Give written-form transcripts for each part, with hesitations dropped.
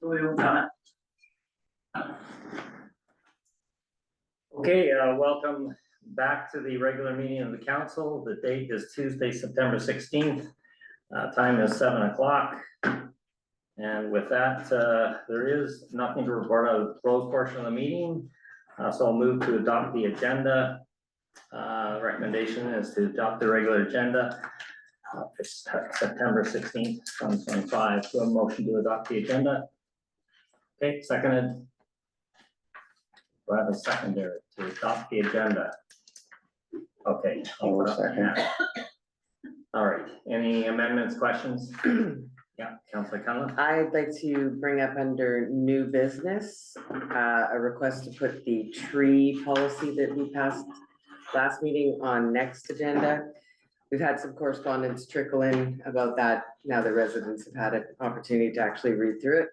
We've done it. Okay, welcome back to the regular meeting of the council. The date is Tuesday, September 16th. Time is 7 o'clock. And with that, there is nothing to report out of the closed portion of the meeting. So I'll move to adopt the agenda. Recommendation is to adopt the regular agenda. It's September 16th, 2025. So a motion to adopt the agenda. Okay, seconded. Do I have a secondary to adopt the agenda? Okay, I'll put up my hand. All right, any amendments, questions? Yeah, Councilor Cunliffe. I'd like to bring up under new business, a request to put the tree policy that we passed last meeting on next agenda. We've had some correspondence trickle in about that. Now the residents have had an opportunity to actually read through it.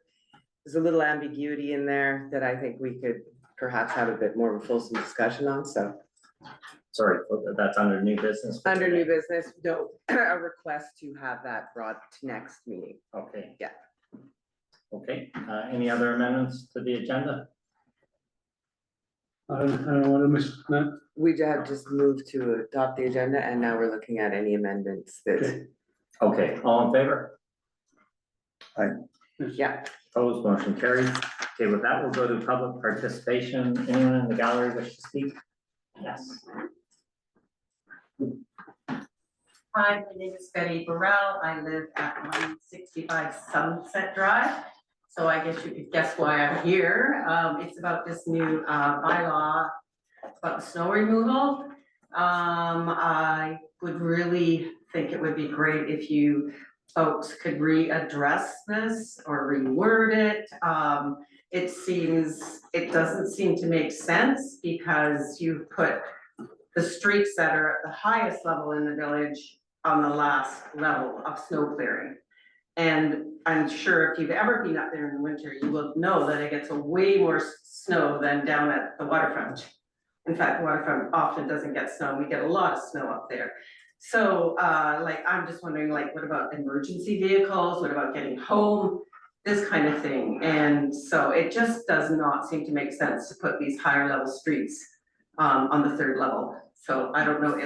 There's a little ambiguity in there that I think we could perhaps have a bit more of a fulsome discussion on, so. Sorry, that's under new business. Under new business, no, a request to have that brought to next meeting. Okay. Yeah. Okay, any other amendments to the agenda? I don't want to miss that. We have just moved to adopt the agenda and now we're looking at any amendments that, Okay. Okay, all in favor? yeah. Opposed, motion carried. Okay, with that, we'll go to public participation. Anyone in the gallery wish to speak? Yes. Hi, my name is Betty Burrell. I live at 165 Sunset Drive. So I guess you could guess why I'm here. It's about this new bylaw about the snow removal. I would really think it would be great if you folks could readdress this or reword it. It doesn't seem to make sense because you put the streets that are at the highest level in the village on the last level of snow clearing. And I'm sure if you've ever been up there in the winter, you will know that it gets a way more snow than down at the waterfront. In fact, the waterfront often doesn't get snow. We get a lot of snow up there. So like, I'm just wondering, like, what about emergency vehicles? What about getting home? This kind of thing. And so it just does not seem to make sense to put these higher level streets on the third level. So I don't know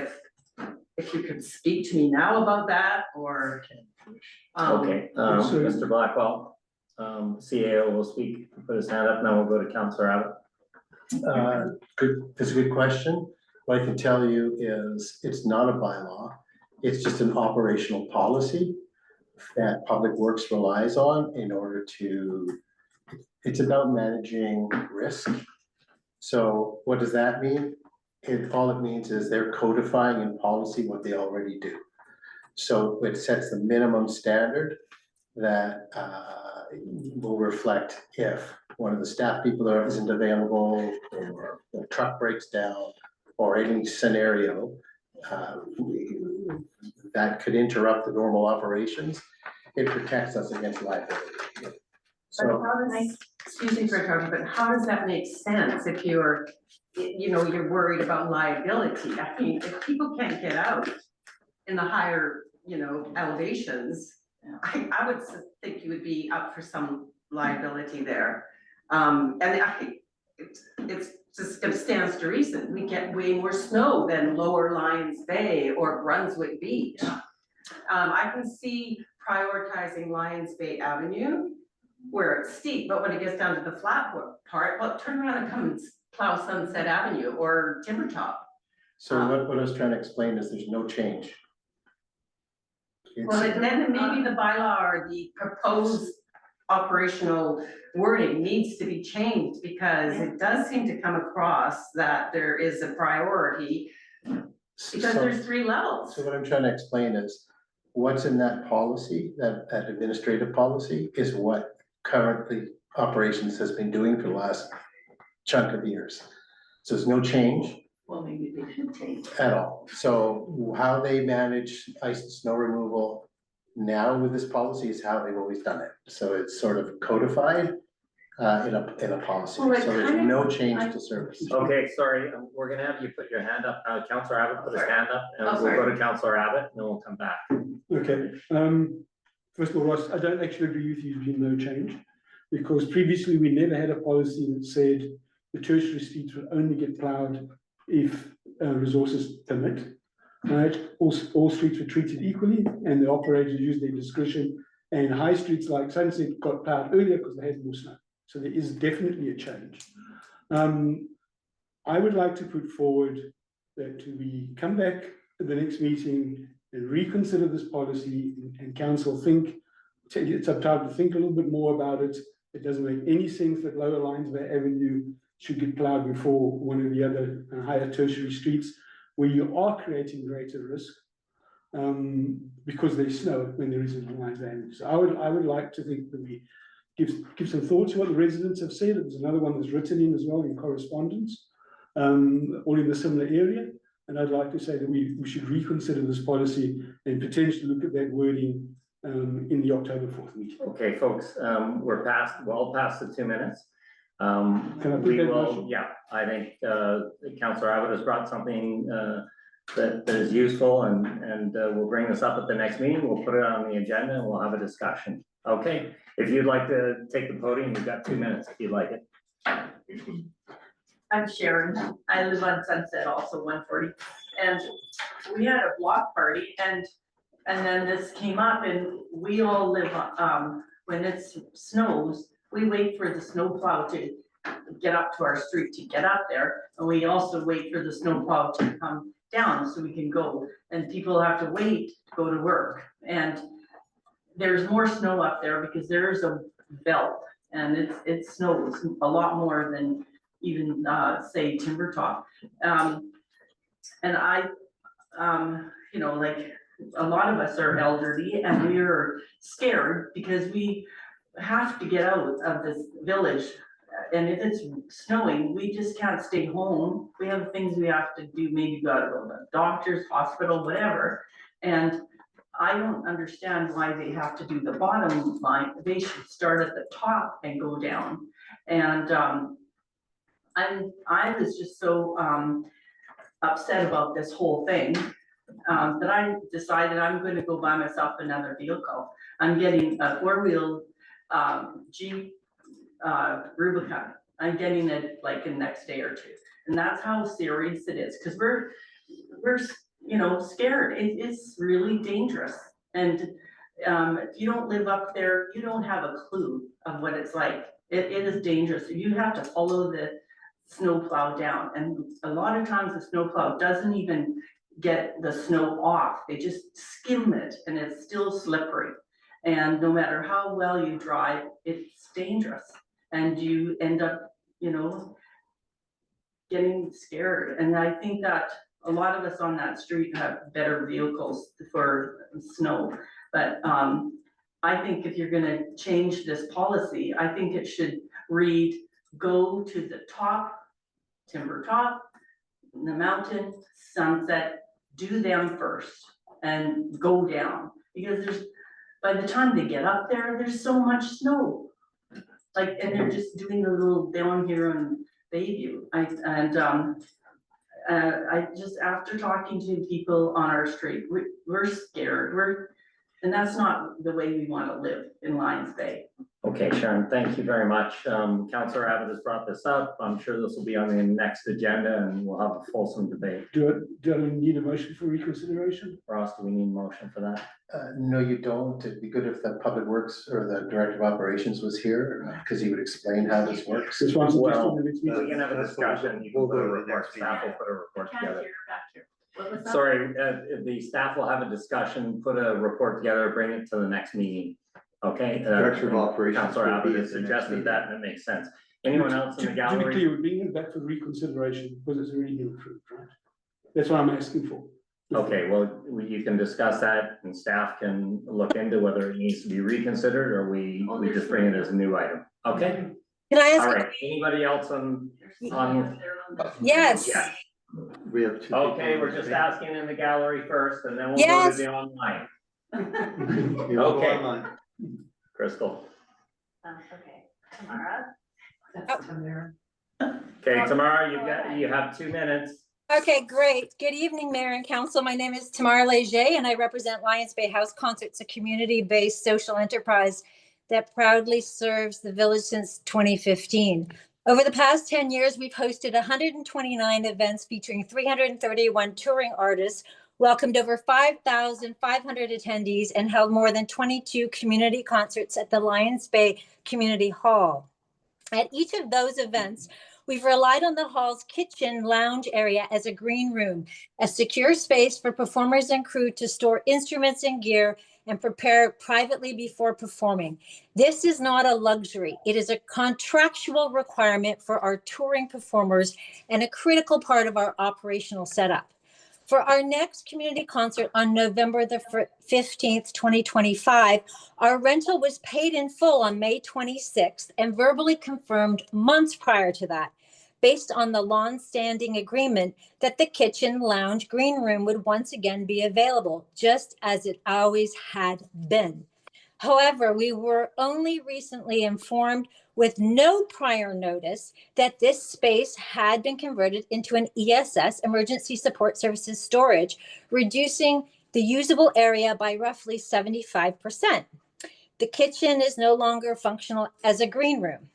if you could speak to me now about that or. Okay, Mr. Blackwell, CAO will speak, put his hand up, and then we'll go to Councilor Abbott. That's a good question. What I can tell you is it's not a bylaw. It's just an operational policy that Public Works relies on in order to, it's about managing risk. So what does that mean? All it means is they're codifying in policy what they already do. So it sets the minimum standard that will reflect if one of the staff people isn't available or the truck breaks down or any scenario that could interrupt the normal operations. It protects us against liability. So how does, excuse me for talking, but how does that make sense if you're, you're worried about liability? I mean, if people can't get out in the higher, elevations, I would think you would be up for some liability there. And it's just it stands to reason. We get way more snow than Lower Lions Bay or Brunswick Beach. I can see prioritizing Lions Bay Avenue where it's steep, but when it gets down to the flat part, well, turn around and come and plow Sunset Avenue or Timbertop. So what I was trying to explain is there's no change. Well, then maybe the bylaw or the proposed operational wording needs to be changed because it does seem to come across that there is a priority because there's 3 levels. So what I'm trying to explain is what's in that policy, that administrative policy, is what currently operations has been doing for the last chunk of years. So there's no change. Well, maybe they should change At all. So how they manage ice and snow removal now with this policy is how they've always done it. So it's sort of codified in a policy. Well, So there's no change to service. Okay, sorry, we're gonna have you put your hand up. Councilor Abbott put his hand up, and we'll go to Councilor Abbott, and then we'll come back. Okay. First of all, Ross, I don't actually agree with you. There's been no change. because previously we never had a policy that said the tertiary streets would only get plowed if resources permit. Right, all streets were treated equally, and the operators used their discretion. And high streets like Sunset got plowed earlier because they had more snow. So there is definitely a change. I would like to put forward that we come back at the next meeting and reconsider this policy, and council it's up time to think a little bit more about it. It doesn't make any sense that Lower Lions Bay Avenue should get plowed before one of the other higher tertiary streets, where you are creating greater risk because there's snow when there isn't on Lions Bay Avenue. So I would like to think that we give some thought to what the residents have said. There's another one that's written in as well in correspondence, all in the similar area. And I'd like to say that we should reconsider this policy and potentially look at that wording in the October 4th meeting. Okay, folks, we're well past the 2 minutes. Can I put We that will, motion? yeah, I think Councillor Abbott has brought something that is useful, and we'll bring this up at the next meeting. We'll put it on the agenda and we'll have a discussion. Okay, if you'd like to take the podium, you've got 2 minutes if you'd like it. I'm Sharon. I live on Sunset, also 140. And we had a block party, and then this came up, and we all live when it snows, we wait for the snowplow to get up to our street to get up there, and we also wait for the snowplow to come down so we can go. And people have to wait to go to work, and there's more snow up there because there's a belt, and it snows a lot more than even say Timber Top. And I, you know, like a lot of us are elderly and we are scared because we have to get out of this village. And if it's snowing, we just can't stay home. We have things we have to do, maybe go to the doctor's, hospital, whatever. And I don't understand why they have to do the bottom line. They should start at the top and go down. And I was just so upset about this whole thing that I decided I'm going to go buy myself another vehicle. I'm getting a 4-wheel Jeep Rubicon. I'm getting it like in the next day or two, and that's how serious it is, because we're you know, scared. It's really dangerous, and if you don't live up there, you don't have a clue of what it's like. It is dangerous. You have to follow the snowplow down, and a lot of times the snowplow doesn't even get the snow off. They just skim it, and it's still slippery. And no matter how well you drive, it's dangerous, and you end up, you know, getting scared. And I think that a lot of us on that street have better vehicles for snow, but I think if you're gonna change this policy, I think it should read, go to the top, Timber Top, the mountain, Sunset, do them first and go down, because by the time they get up there, there's so much snow. Like, and they're just doing a little down here on Bayview. I just, after talking to people on our street, we're scared. And that's not the way we want to live in Lions Bay. Okay, Sharon, thank you very much. Councillor Abbott has brought this up. I'm sure this will be on the next agenda and we'll have a fulsome debate. Do I need a motion for reconsideration? Ross, do we need a motion for that? No, you don't. It'd be good if the Public Works or the Director of Operations was here, because he would explain how this works. This one's just Well, on the next We meeting. can have a discussion. You can We'll put a go to the report, next staff will meeting. put a report Can't together. hear back here. What was that? Sorry, the staff will have a discussion, put a report together, bring it to the next meeting. Okay? Director of Operations Councillor will be Abbott at has the next suggested meeting. that and it makes sense. Anyone else in the To be gallery? clear, we're bringing it back for reconsideration because it's already been approved, right? That's what I'm asking for. Okay, well, you can discuss that and staff can look into whether it needs to be reconsidered or we just bring it as a new item. Okay? Can I All ask? right, anybody else on? There's somebody up there on the- Yes. Yeah. We have two. Okay, people we're in just the asking in the gallery first and then we'll go to Yes. the online. meeting. You will go Okay. online. Crystal. Okay, Tamara? That's Tamara. Okay, Tamara, you have 2 minutes. Okay, great. Good evening, Mayor and Council. My name is Tamara Leger, and I represent Lions Bay House Concerts, a community-based social enterprise that proudly serves the village since 2015. Over the past 10 years, we've hosted 129 events featuring 331 touring artists, welcomed over 5,500 attendees, and held more than 22 community concerts at the Lions Bay Community Hall. At each of those events, we've relied on the hall's kitchen lounge area as a green room, a secure space for performers and crew to store instruments and gear and prepare privately before performing. This is not a luxury. It is a contractual requirement for our touring performers and a critical part of our operational setup. For our next community concert on November the 15th, 2025, our rental was paid in full on May 26th and verbally confirmed months prior to that, based on the long-standing agreement that the kitchen lounge green room would once again be available, just as it always had been. However, we were only recently informed with no prior notice that this space had been converted into an ESS, Emergency Support Services storage, reducing the usable area by roughly 75%. The kitchen is no longer functional as a green room.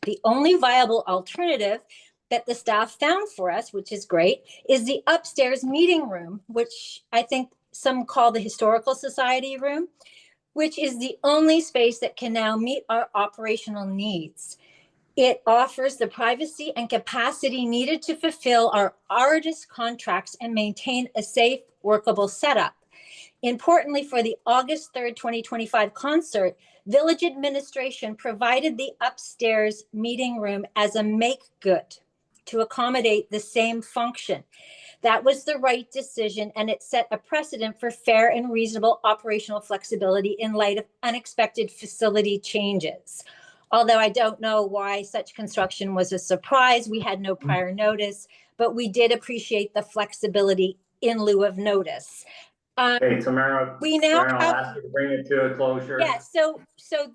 The only viable alternative that the staff found for us, which is great, is the upstairs meeting room, which I think some call the Historical Society room, which is the only space that can now meet our operational needs. It offers the privacy and capacity needed to fulfill our artist contracts and maintain a safe, workable setup. Importantly, for the August 3rd, 2025 concert, Village Administration provided the upstairs meeting room as a make good to accommodate the same function. That was the right decision, and it set a precedent for fair and reasonable operational flexibility in light of unexpected facility changes. Although I don't know why such construction was a surprise, we had no prior notice, but we did appreciate the flexibility in lieu of notice. Okay, Tamara, We now I'll have, ask you to bring it to a closure. yes, so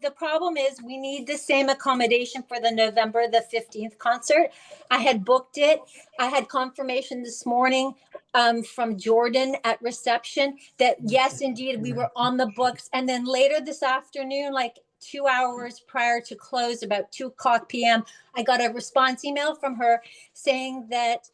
the problem is we need the same accommodation for the November the 15th concert. I had booked it. I had confirmation this morning from Jordan at reception that yes, indeed, we were on the books. And then later this afternoon, like 2 hours prior to close, about 2:00 p.m., I got a response email from her saying that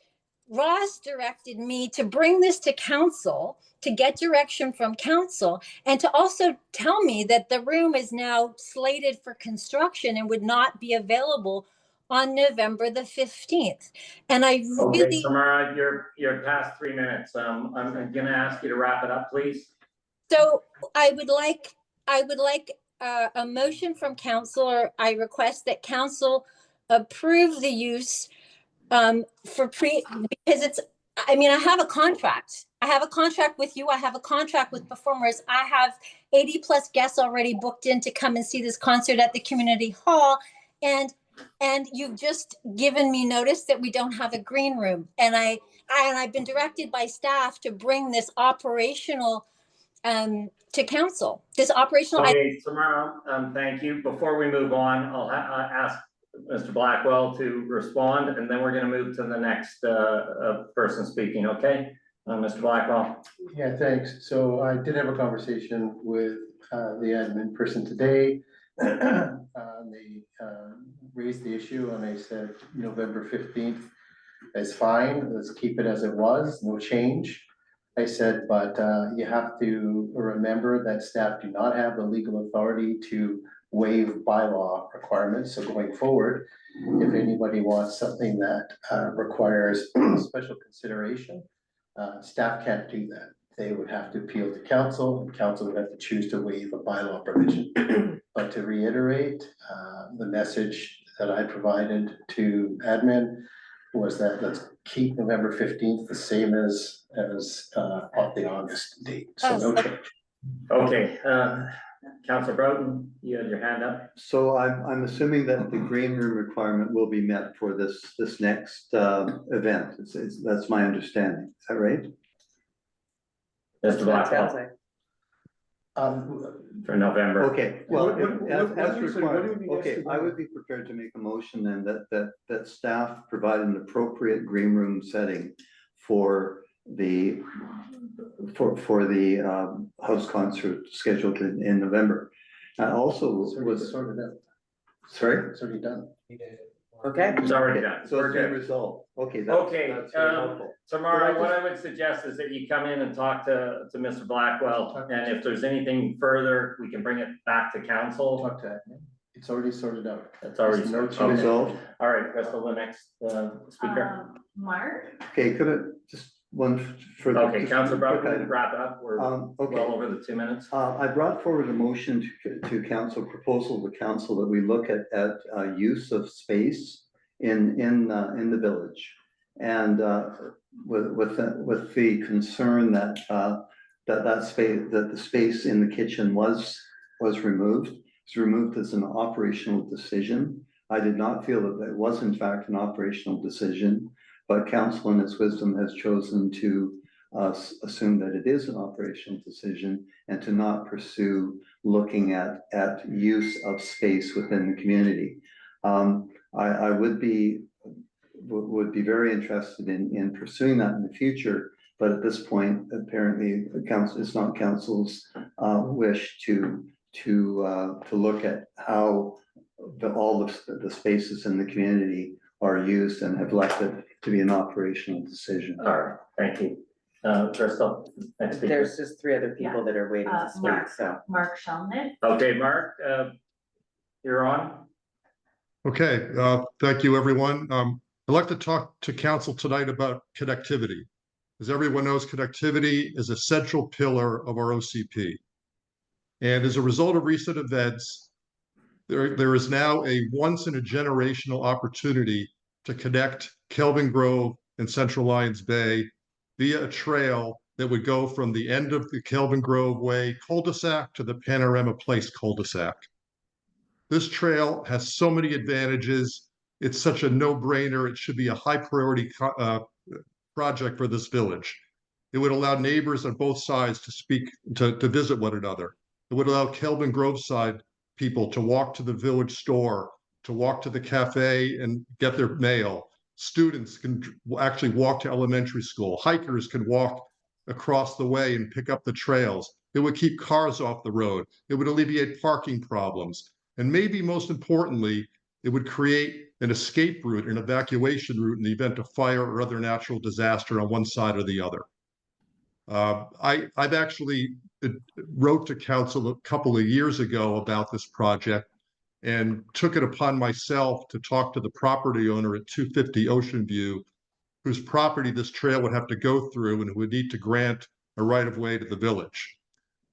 Ross directed me to bring this to council, to get direction from council, and to also tell me that the room is now slated for construction and would not be available on November the 15th. And I Okay, really, Tamara, you're past 3 minutes. I'm gonna ask you to wrap it up, please. so I would like a motion from council, or I request that council approve the use because it's, I mean, I have a contract. I have a contract with you. I have a contract with performers. I have 80 plus guests already booked in to come and see this concert at the community hall. And you've just given me notice that we don't have a green room. And I've been directed by staff to bring this operational to council, this operational. Okay, Tamara, thank you. Before we move on, I'll ask Mr. Blackwell to respond, and then we're gonna move to the next person speaking, okay? Mr. Blackwell. Yeah, thanks. So I did have a conversation with the admin person today. They raised the issue and they said November 15th is fine. Let's keep it as it was, no change. I said, but you have to remember that staff do not have the legal authority to waive bylaw requirements. So going forward, if anybody wants something that requires special consideration, staff can't do that. They would have to appeal to council, and council would have to choose to waive a bylaw provision. But to reiterate, the message that I provided to admin was that let's keep November 15th the same as the August date, so no change. Okay, Councilor Broughton, you had your hand up. So I'm assuming that the green room requirement will be met for this next event. That's my understanding. Is that right? Mr. Blackwell, for November. Okay, well, What as would you say? required, What would be okay, best to I do? would be prepared to make a motion then that staff provide an appropriate green room setting for the house concert scheduled in November. I also It's already was, sorted out. sorry? It's already done. Okay, It's already done. So We're it's been good. resolved. Okay, Okay, that's very helpful. Tamara, what I would suggest is that you come in and talk to Mr. Blackwell, and if there's anything further, we can bring it back to council. Talk to admin. It's already sorted out. It's already There's no sorted. change. Resolved. All right, Crystal, the next speaker. Mark? Okay, could I, just one further. Okay, just Councilor quick Brown, item. wrap it up. We're well Okay. over the 2 minutes. I brought forward a motion to council, proposal to council that we look at use of space in the village. And with the concern that the space in the kitchen was removed. It's removed as an operational decision. I did not feel that it was in fact an operational decision, but council in its wisdom has chosen to assume that it is an operational decision and to not pursue looking at use of space within the community. I would be very interested in pursuing that in the future, but at this point, apparently, it's not council's wish to look at how all the spaces in the community are used and have left it to be an operational decision. All right, thank you. Crystal, next speaker. there's just 3 other people that are waiting to speak, Mark. so. Mark Shelnick? Okay, Mark, you're on. Okay, thank you, everyone. I'd like to talk to council tonight about connectivity. As everyone knows, connectivity is a central pillar of our OCP. And as a result of recent events, there is now a once-in-a-generational opportunity to connect Kelvin Grove and Central Lions Bay via a trail that would go from the end of the Kelvin Grove Way cul-de-sac to the Panorama Place cul-de-sac. This trail has so many advantages. It's such a no-brainer. It should be a high priority project for this village. It would allow neighbors on both sides to speak, to visit one another. It would allow Kelvin Grove side people to walk to the village store, to walk to the cafe and get their mail. Students can actually walk to elementary school. Hikers can walk across the way and pick up the trails. It would keep cars off the road. It would alleviate parking problems. And maybe most importantly, it would create an escape route, an evacuation route in the event of fire or other natural disaster on one side or the other. I've actually wrote to council a couple of years ago about this project and took it upon myself to talk to the property owner at 250 Ocean View, whose property this trail would have to go through and who would need to grant a right-of-way to the village.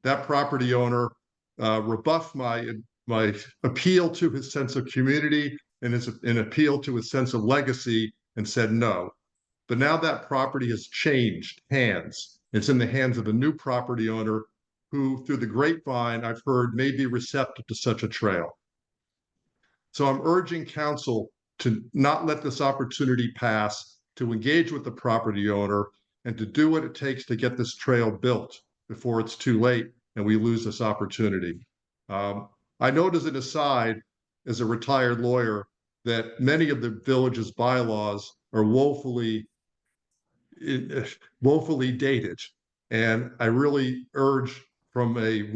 That property owner rebuffed my appeal to his sense of community and an appeal to his sense of legacy and said no. But now that property has changed hands. It's in the hands of a new property owner who, through the grapevine, I've heard may be receptive to such a trail. So I'm urging council to not let this opportunity pass, to engage with the property owner and to do what it takes to get this trail built before it's too late and we lose this opportunity. I note as an aside, as a retired lawyer, that many of the village's bylaws are woefully dated. And I really urge from a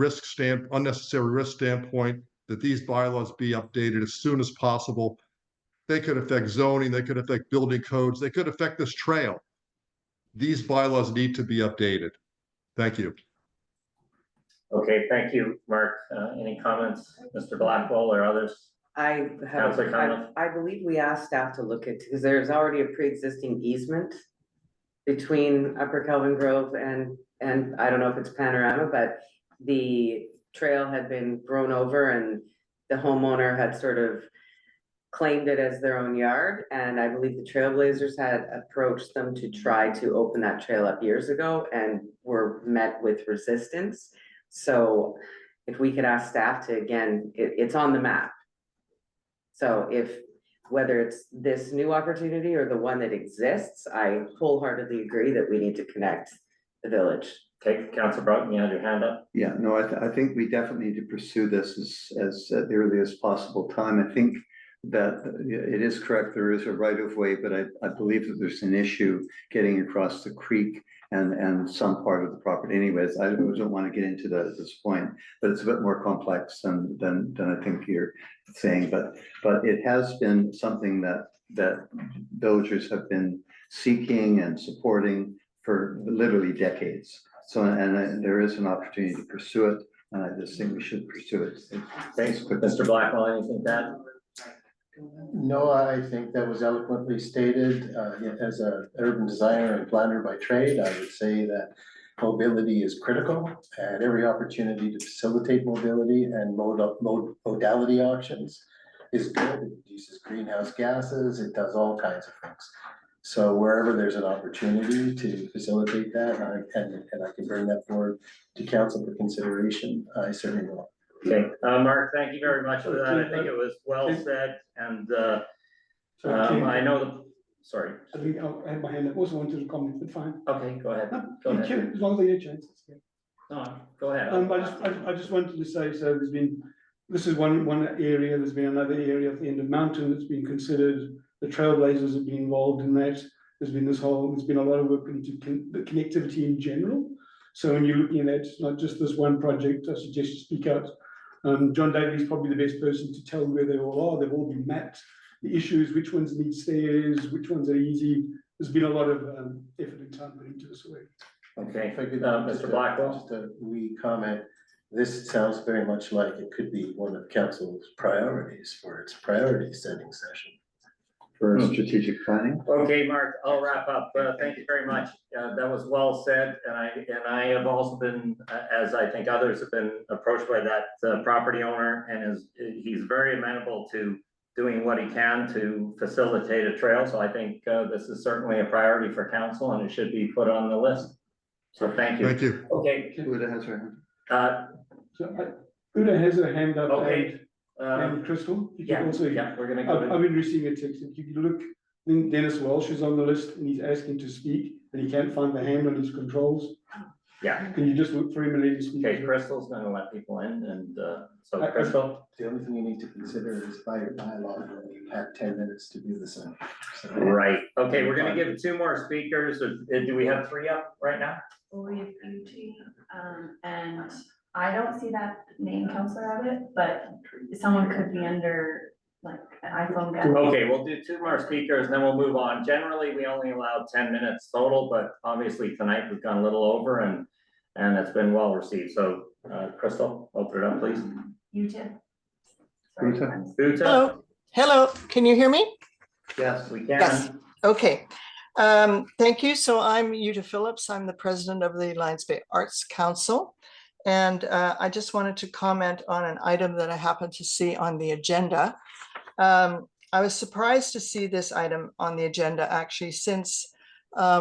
unnecessary risk standpoint, that these bylaws be updated as soon as possible. They could affect zoning, they could affect building codes, they could affect this trail. These bylaws need to be updated. Thank you. Okay, thank you, Mark. Any comments, Mr. Blackwell or others? Councilor Coniff? I believe we asked staff to look at, because there's already a pre-existing easement between Upper Kelvin Grove and I don't know if it's Panorama, but the trail had been grown over and the homeowner had sort of claimed it as their own yard. And I believe the Trailblazers had approached them to try to open that trail up years ago and were met with resistance. So if we could ask staff to, again, it's on the map. So whether it's this new opportunity or the one that exists, I wholeheartedly agree that we need to connect the village. Okay, Councilor Broughton, you had your hand up. Yeah, no, I think we definitely need to pursue this as at the earliest possible time. I think that it is correct, there is a right of way, but I believe that there's an issue getting across the creek and some part of the property anyways. I don't want to get into that at this point, but it's a bit more complex than I think you're saying, but it has been something that villagers have been seeking and supporting for literally decades. So, and there is an opportunity to pursue it, and I just think we should pursue it. Thanks, Mr. Blackwell, anything to add? No, I think that was eloquently stated. As an urban designer and planner by trade, I would say that mobility is critical, and every opportunity to facilitate mobility and modality options is good. It uses greenhouse gases, it does all kinds of things. So wherever there's an opportunity to facilitate that, and I can bring that forward to council for consideration, I certainly will. Okay, Mark, thank you very much for that. I think it was well said, and I know the, sorry. I think I had my hand up, also wanted to comment, but fine. Okay, go ahead. No, Go thank ahead. you, as long as I get chances. No, go ahead. I just wanted to say, so this is one area, there's been another area at the end of Mountain that's been considered. The Trailblazers have been involved in that. There's been a lot of work into the connectivity in general. So when you're looking at not just this one project, I suggest you speak out. John Daly is probably the best person to tell where they all are. They've all been mapped. The issues, which ones need stairs, which ones are easy. There's been a lot of effort and time put into this work. Okay, If I could, Mr. Blackwell. Just a wee comment. This sounds very much like it could be one of council's priorities for its priority setting session. For strategic planning. Okay, Mark, I'll wrap up. Thank you very much. That was well said, and I have also been, as I think others have been approached by that property owner, and he's very amenable to doing what he can to facilitate a trail. So I think this is certainly a priority for council, and it should be put on the list. So thank you. Thank you. Okay. Uda has her hand. So Uda has her hand up. Okay. And Crystal, you Yeah, can also. yeah, we're gonna go. I've been receiving a text. If you can look, I think Dennis Welsh is on the list and he's asking to speak, and he can't find the hand on his controls. Yeah. Can you just look for him and let him speak? Okay, Crystal's gonna let people in, and so Crystal. The only thing you need to consider is by your bylaw, you have 10 minutes to do the same. So- Right, okay, we're gonna give 2 more speakers. Do we have 3 up right now? We have beauty, and I don't see that name, Counselor Abbott, but someone could be under like an iPhone guy. Okay, we'll do 2 more speakers and then we'll move on. Generally, we only allow 10 minutes total, but obviously tonight we've gone a little over and it's been well received. So Crystal, open it up, please. You too. Uta. Uta, Hello, can you hear me? Yes. we Yes. can. Okay. Thank you. So I'm Uta Phillips. I'm the president of the Lions Bay Arts Council. And I just wanted to comment on an item that I happened to see on the agenda. I was surprised to see this item on the agenda actually, since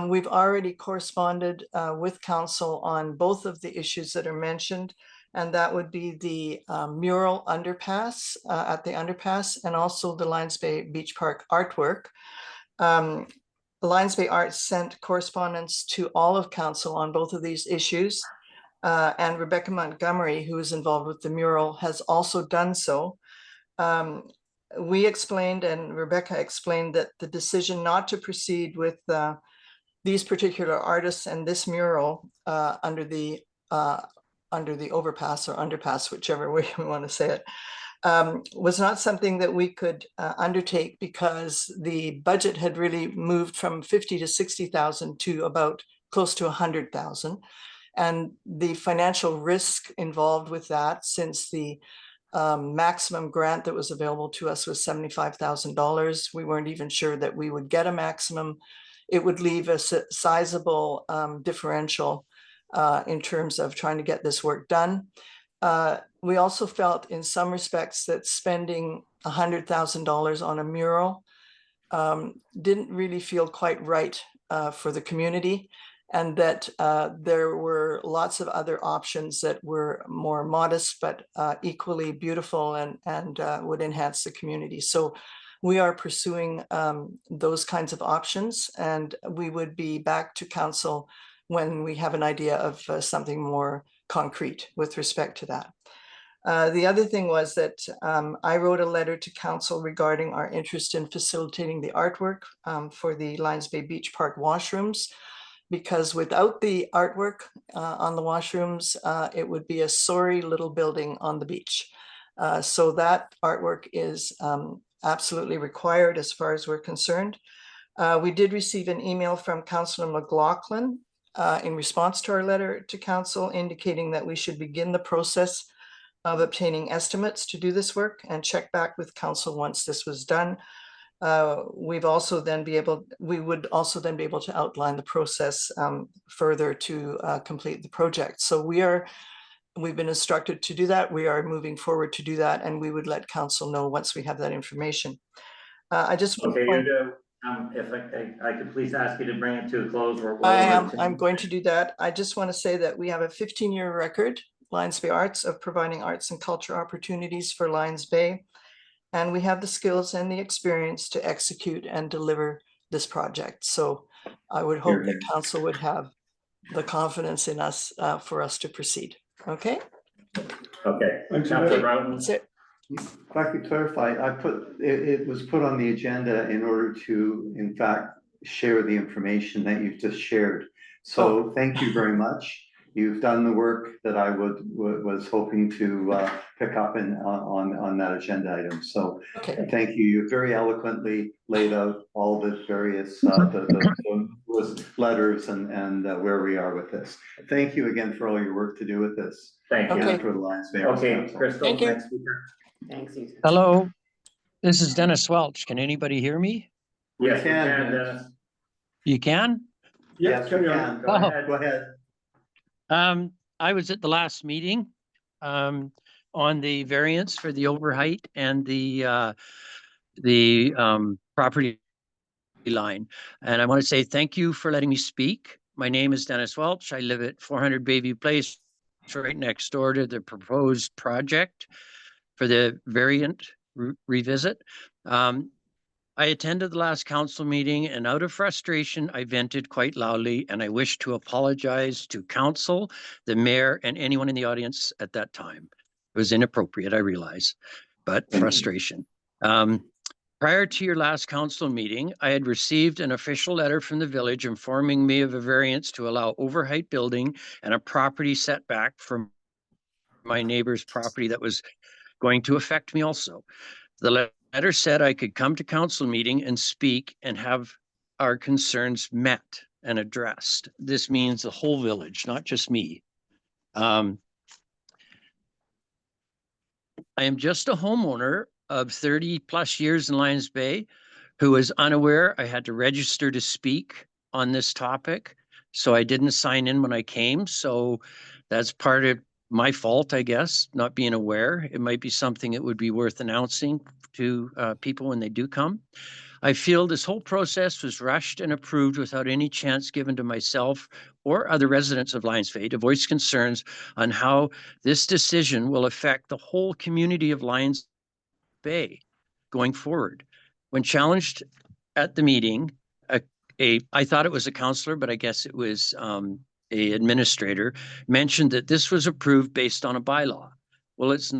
we've already corresponded with council on both of the issues that are mentioned. And that would be the mural underpass at the underpass, and also the Lions Bay Beach Park artwork. Lions Bay Arts sent correspondence to all of council on both of these issues. And Rebecca Montgomery, who is involved with the mural, has also done so. We explained, and Rebecca explained, that the decision not to proceed with these particular artists and this mural under the overpass or underpass, whichever way we want to say it, was not something that we could undertake, because the budget had really moved from 50 to 60,000 to about close to 100,000. And the financial risk involved with that, since the maximum grant that was available to us was $75,000, we weren't even sure that we would get a maximum. It would leave a sizable differential in terms of trying to get this work done. We also felt in some respects that spending $100,000 on a mural didn't really feel quite right for the community, and that there were lots of other options that were more modest but equally beautiful and would enhance the community. So we are pursuing those kinds of options, and we would be back to council when we have an idea of something more concrete with respect to that. The other thing was that I wrote a letter to council regarding our interest in facilitating the artwork for the Lions Bay Beach Park washrooms. because without the artwork on the washrooms, it would be a sorry little building on the beach. So that artwork is absolutely required as far as we're concerned. We did receive an email from Councillor McLaughlin in response to our letter to council indicating that we should begin the process of obtaining estimates to do this work and check back with council once this was done. We would also then be able to outline the process further to complete the project. So we've been instructed to do that. We are moving forward to do that, and we would let council know once we have that information. I just Okay, if I could please ask you to bring it to a close. I'm going to do that. I just want to say that we have a 15-year record, Lions Bay Arts, of providing arts and culture opportunities for Lions Bay. And we have the skills and the experience to execute and deliver this project. So I would hope that council would have the confidence in us for us to proceed. Okay? Okay. Councilor Broughton. That's it. If I could clarify, it was put on the agenda in order to, in fact, share the information that you've just shared. So thank you very much. You've done the work that I was hoping to pick up on that agenda item. So thank you. You very eloquently laid out all the various those letters and where we are with this. Thank you again for all your work to do with this. Thank you. And for the Lions Bay Arts Okay, Council. Crystal, Thank you. next speaker. Thanks, Ethan. Hello, this is Dennis Welch. Can anybody hear me? Yes, we can, can, Dennis. Dennis. You can? Yes, carry we on. can. Go ahead. Go ahead. I was at the last meeting on the variance for the overheight and the property line. And I want to say thank you for letting me speak. My name is Dennis Welch. I live at 400 Bayview Place, right next door to the proposed project for the variant revisit. I attended the last council meeting, and out of frustration, I vented quite loudly, and I wish to apologize to council, the mayor, and anyone in the audience at that time. It was inappropriate, I realize, but frustration. Prior to your last council meeting, I had received an official letter from the village informing me of a variance to allow overheight building and a property setback from my neighbor's property that was going to affect me also. The letter said I could come to council meeting and speak and have our concerns met and addressed. This means the whole village, not just me. I am just a homeowner of 30 plus years in Lions Bay who was unaware I had to register to speak on this topic. So I didn't sign in when I came. So that's part of my fault, I guess, not being aware. It might be something that would be worth announcing to people when they do come. I feel this whole process was rushed and approved without any chance given to myself or other residents of Lions Bay to voice concerns on how this decision will affect the whole community of Lions Bay going forward. When challenged at the meeting, I thought it was a counselor, but I guess it was a administrator, mentioned that this was approved based on a bylaw. Well, it's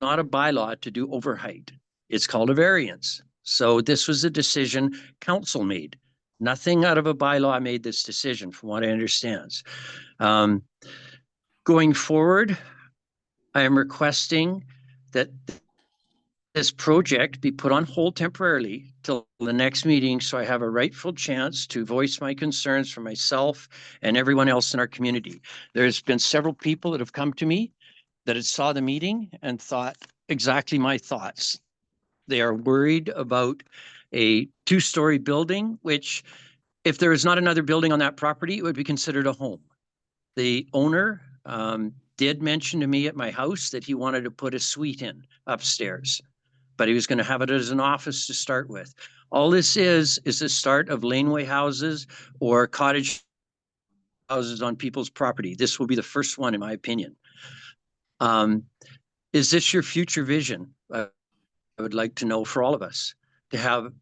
not a bylaw to do overheight. It's called a variance. So this was a decision council made. Nothing out of a bylaw made this decision, from what I understand. Going forward, I am requesting that this project be put on hold temporarily till the next meeting so I have a rightful chance to voice my concerns for myself and everyone else in our community. There's been several people that have come to me that had saw the meeting and thought exactly my thoughts. They are worried about a two-story building, which if there is not another building on that property, it would be considered a home. The owner did mention to me at my house that he wanted to put a suite in upstairs, but he was going to have it as an office to start with. All this is the start of laneway houses or cottage houses on people's property. This will be the first one, in my opinion. Is this your future vision? I would like to know for all of us, to have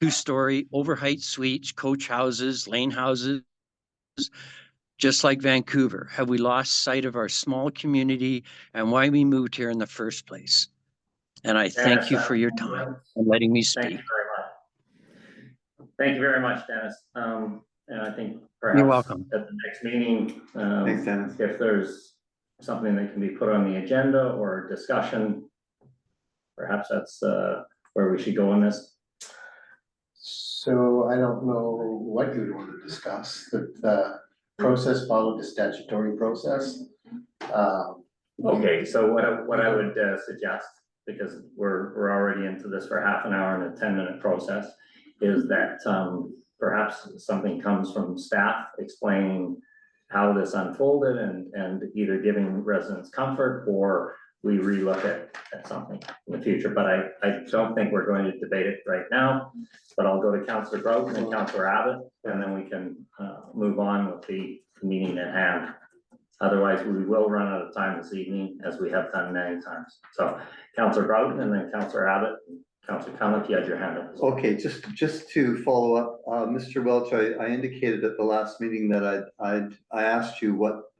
two-story overheight suites, coach houses, lane houses, just like Vancouver. Have we lost sight of our small community and why we moved here in the first place? And I thank you for your time and letting me speak. Thank you very much, Dennis. And I think perhaps welcome. at the next meeting, Thanks, Dennis. if there's something that can be put on the agenda or discussion, perhaps that's where we should go on this. So I don't know what you would want to discuss, the process followed the statutory process. Okay, so what I would suggest, because we're already into this for half an hour and a 10-minute process, is that perhaps something comes from staff explaining how this unfolded and either giving residents comfort or we relook at something in the future. But I don't think we're going to debate it right now, but I'll go to Councillor Groton and Councillor Abbott, and then we can move on with the meeting at hand. Otherwise, we will run out of time this evening, as we have done many times. So Councillor Groton and then Councillor Abbott, Councillor Cunliffe, you had your hand up. Okay, just to follow up, Mr. Welch, I indicated at the last meeting that I asked you what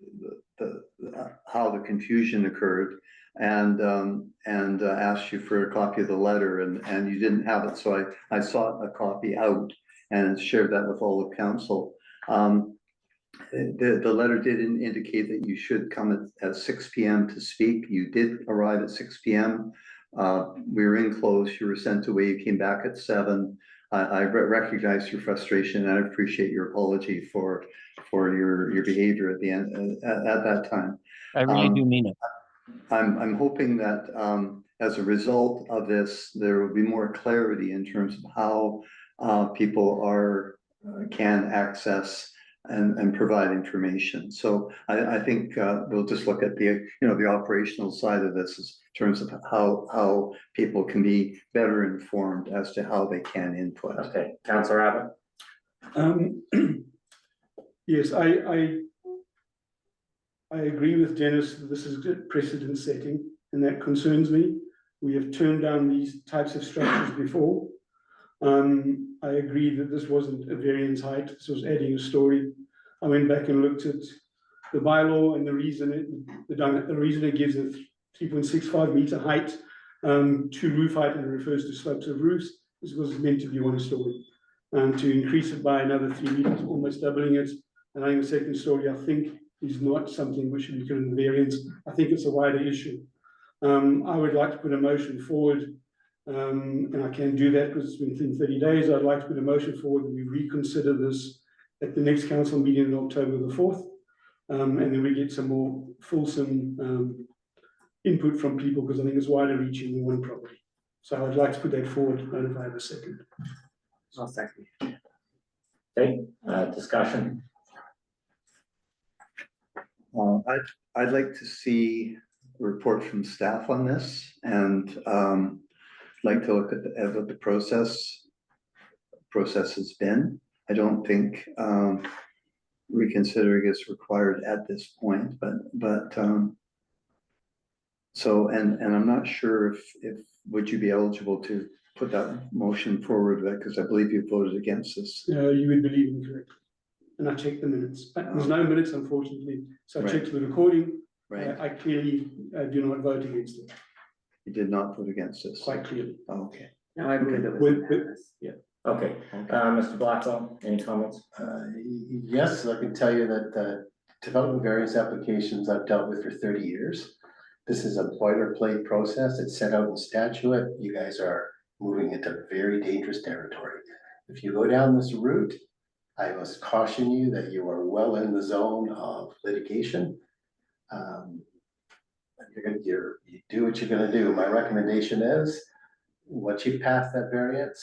how the confusion occurred and asked you for a copy of the letter and you didn't have it, so I sought a copy out and shared that with all of council. The letter did indicate that you should come at 6 p.m. to speak. You did arrive at 6 p.m. We were in close, you were sent away, you came back at 7. I recognize your frustration and I appreciate your apology for your behavior at the end, at that time. I really do mean it. I'm hoping that as a result of this, there will be more clarity in terms of how people can access and provide information. So I think we'll just look at the the operational side of this in terms of how people can be better informed as to how they can input. Okay, Councillor Abbott. Yes, I agree with Dennis that this is good precedent setting, and that concerns me. We have turned down these types of structures before. I agree that this wasn't a variance height, this was adding a story. I went back and looked at the bylaw and the reason it gives a 3.65 meter height to roof height, and it refers to slopes of roofs. This was meant to be 1 story. To increase it by another 3 meters, almost doubling it, and adding a second story, I think is not something which should be given variance. I think it's a wider issue. I would like to put a motion forward, and I can do that because it's within 30 days. I'd like to put a motion forward and we reconsider this at the next council meeting on October the 4th. And then we get some more fulsome input from people, because I think it's wider reaching than one property. So I'd like to put that forward, and if I have a second. I'll second. Okay, discussion. I'd like to see a report from staff on this, and like to look at what the process has been. I don't think reconsidering is required at this point, but so and I'm not sure if would you be eligible to put that motion forward, because I believe you voted against this. You would believe me correctly. And I checked the minutes. There's no minutes, unfortunately. So I Right. checked the recording. Right, I clearly do not vote against it, you did not vote against this. quite clearly. Okay. No, I believe it was With- unanimous. Okay, Mr. Blackwell, any comments? Yes, I can tell you that the development variance applications I've dealt with for 30 years. This is a boilerplate process. It's set out in statute. You guys are moving into very dangerous territory. If you go down this route, I must caution you that you are well in the zone of litigation. You do what you're gonna do. My recommendation is, once you've passed that variance,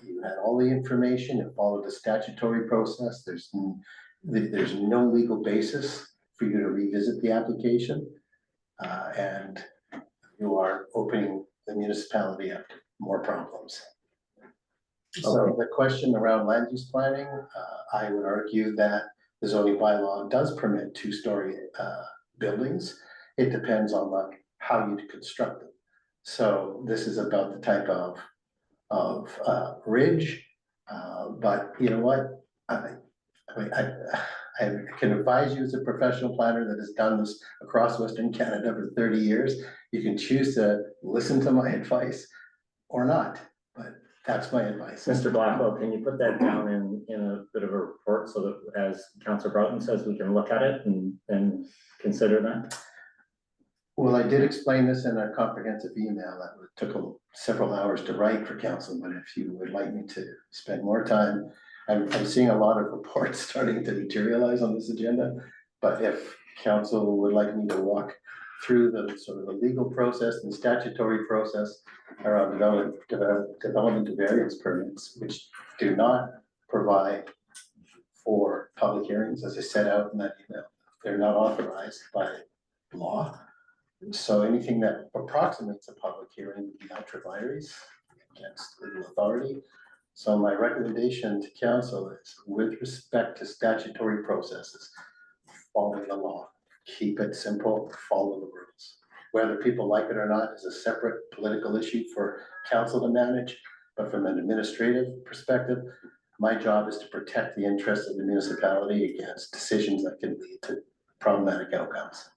you had all the information, you followed the statutory process, there's no legal basis for you to revisit the application. And you are opening the municipality up to more problems. So the question around land use planning, I would argue that the zoning bylaw does permit 2-story buildings. It depends on how you construct them. So this is about the type of ridge, but you know what? I can advise you as a professional planner that has done this across Western Canada for 30 years. You can choose to listen to my advice or not, but That's my advice. Mr. Blackwell, can you put that down in a bit of a report so that as Councillor Broughton says, we can look at it and consider that? Well, I did explain this in a comprehensive email that took several hours to write for council, but if you would like me to spend more time, I'm seeing a lot of reports starting to materialize on this agenda. But if council would like me to walk through the sort of the legal process and statutory process around development of variance permits, which do not provide for public hearings, as I set out in that email, they're not authorized by law. So anything that approximates a public hearing would be ultra vires against legal authority. So my recommendation to council is, with respect to statutory processes, follow the law, keep it simple, follow the rules. Whether people like it or not is a separate political issue for council to manage, but from an administrative perspective, my job is to protect the interests of the municipality against decisions that can lead to problematic outcomes.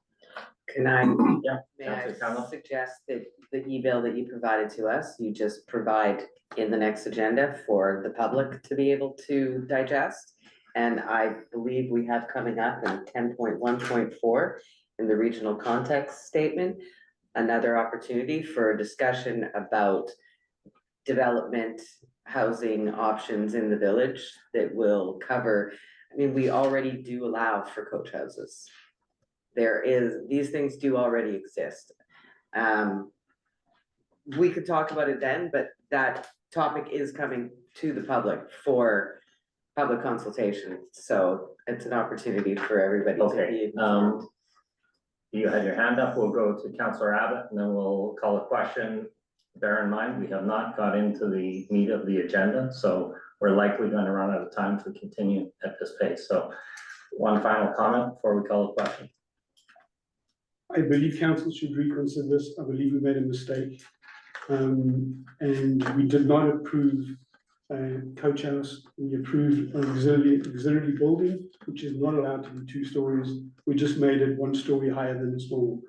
Can I, Yeah, may I Councillor Conlon? suggest that the email that you provided to us, you just provide in the next agenda for the public to be able to digest? And I believe we have coming up in 10.1.4 in the regional context statement, another opportunity for a discussion about development, housing options in the village that will cover, I mean, we already do allow for coach houses. These things do already exist. We could talk about it then, but that topic is coming to the public for public consultation. So it's an opportunity for everybody to Okay, be informed. you had your hand up. We'll go to Councillor Abbott and then we'll call a question. Bear in mind, we have not got into the meat of the agenda, so we're likely going to run out of time to continue at this pace. So one final comment before we call a question. I believe council should reconsider this. I believe we made a mistake. And we did not approve coach house. We approved an auxiliary building, which is not allowed to be 2 stories. We just made it 1 story higher than it's normal.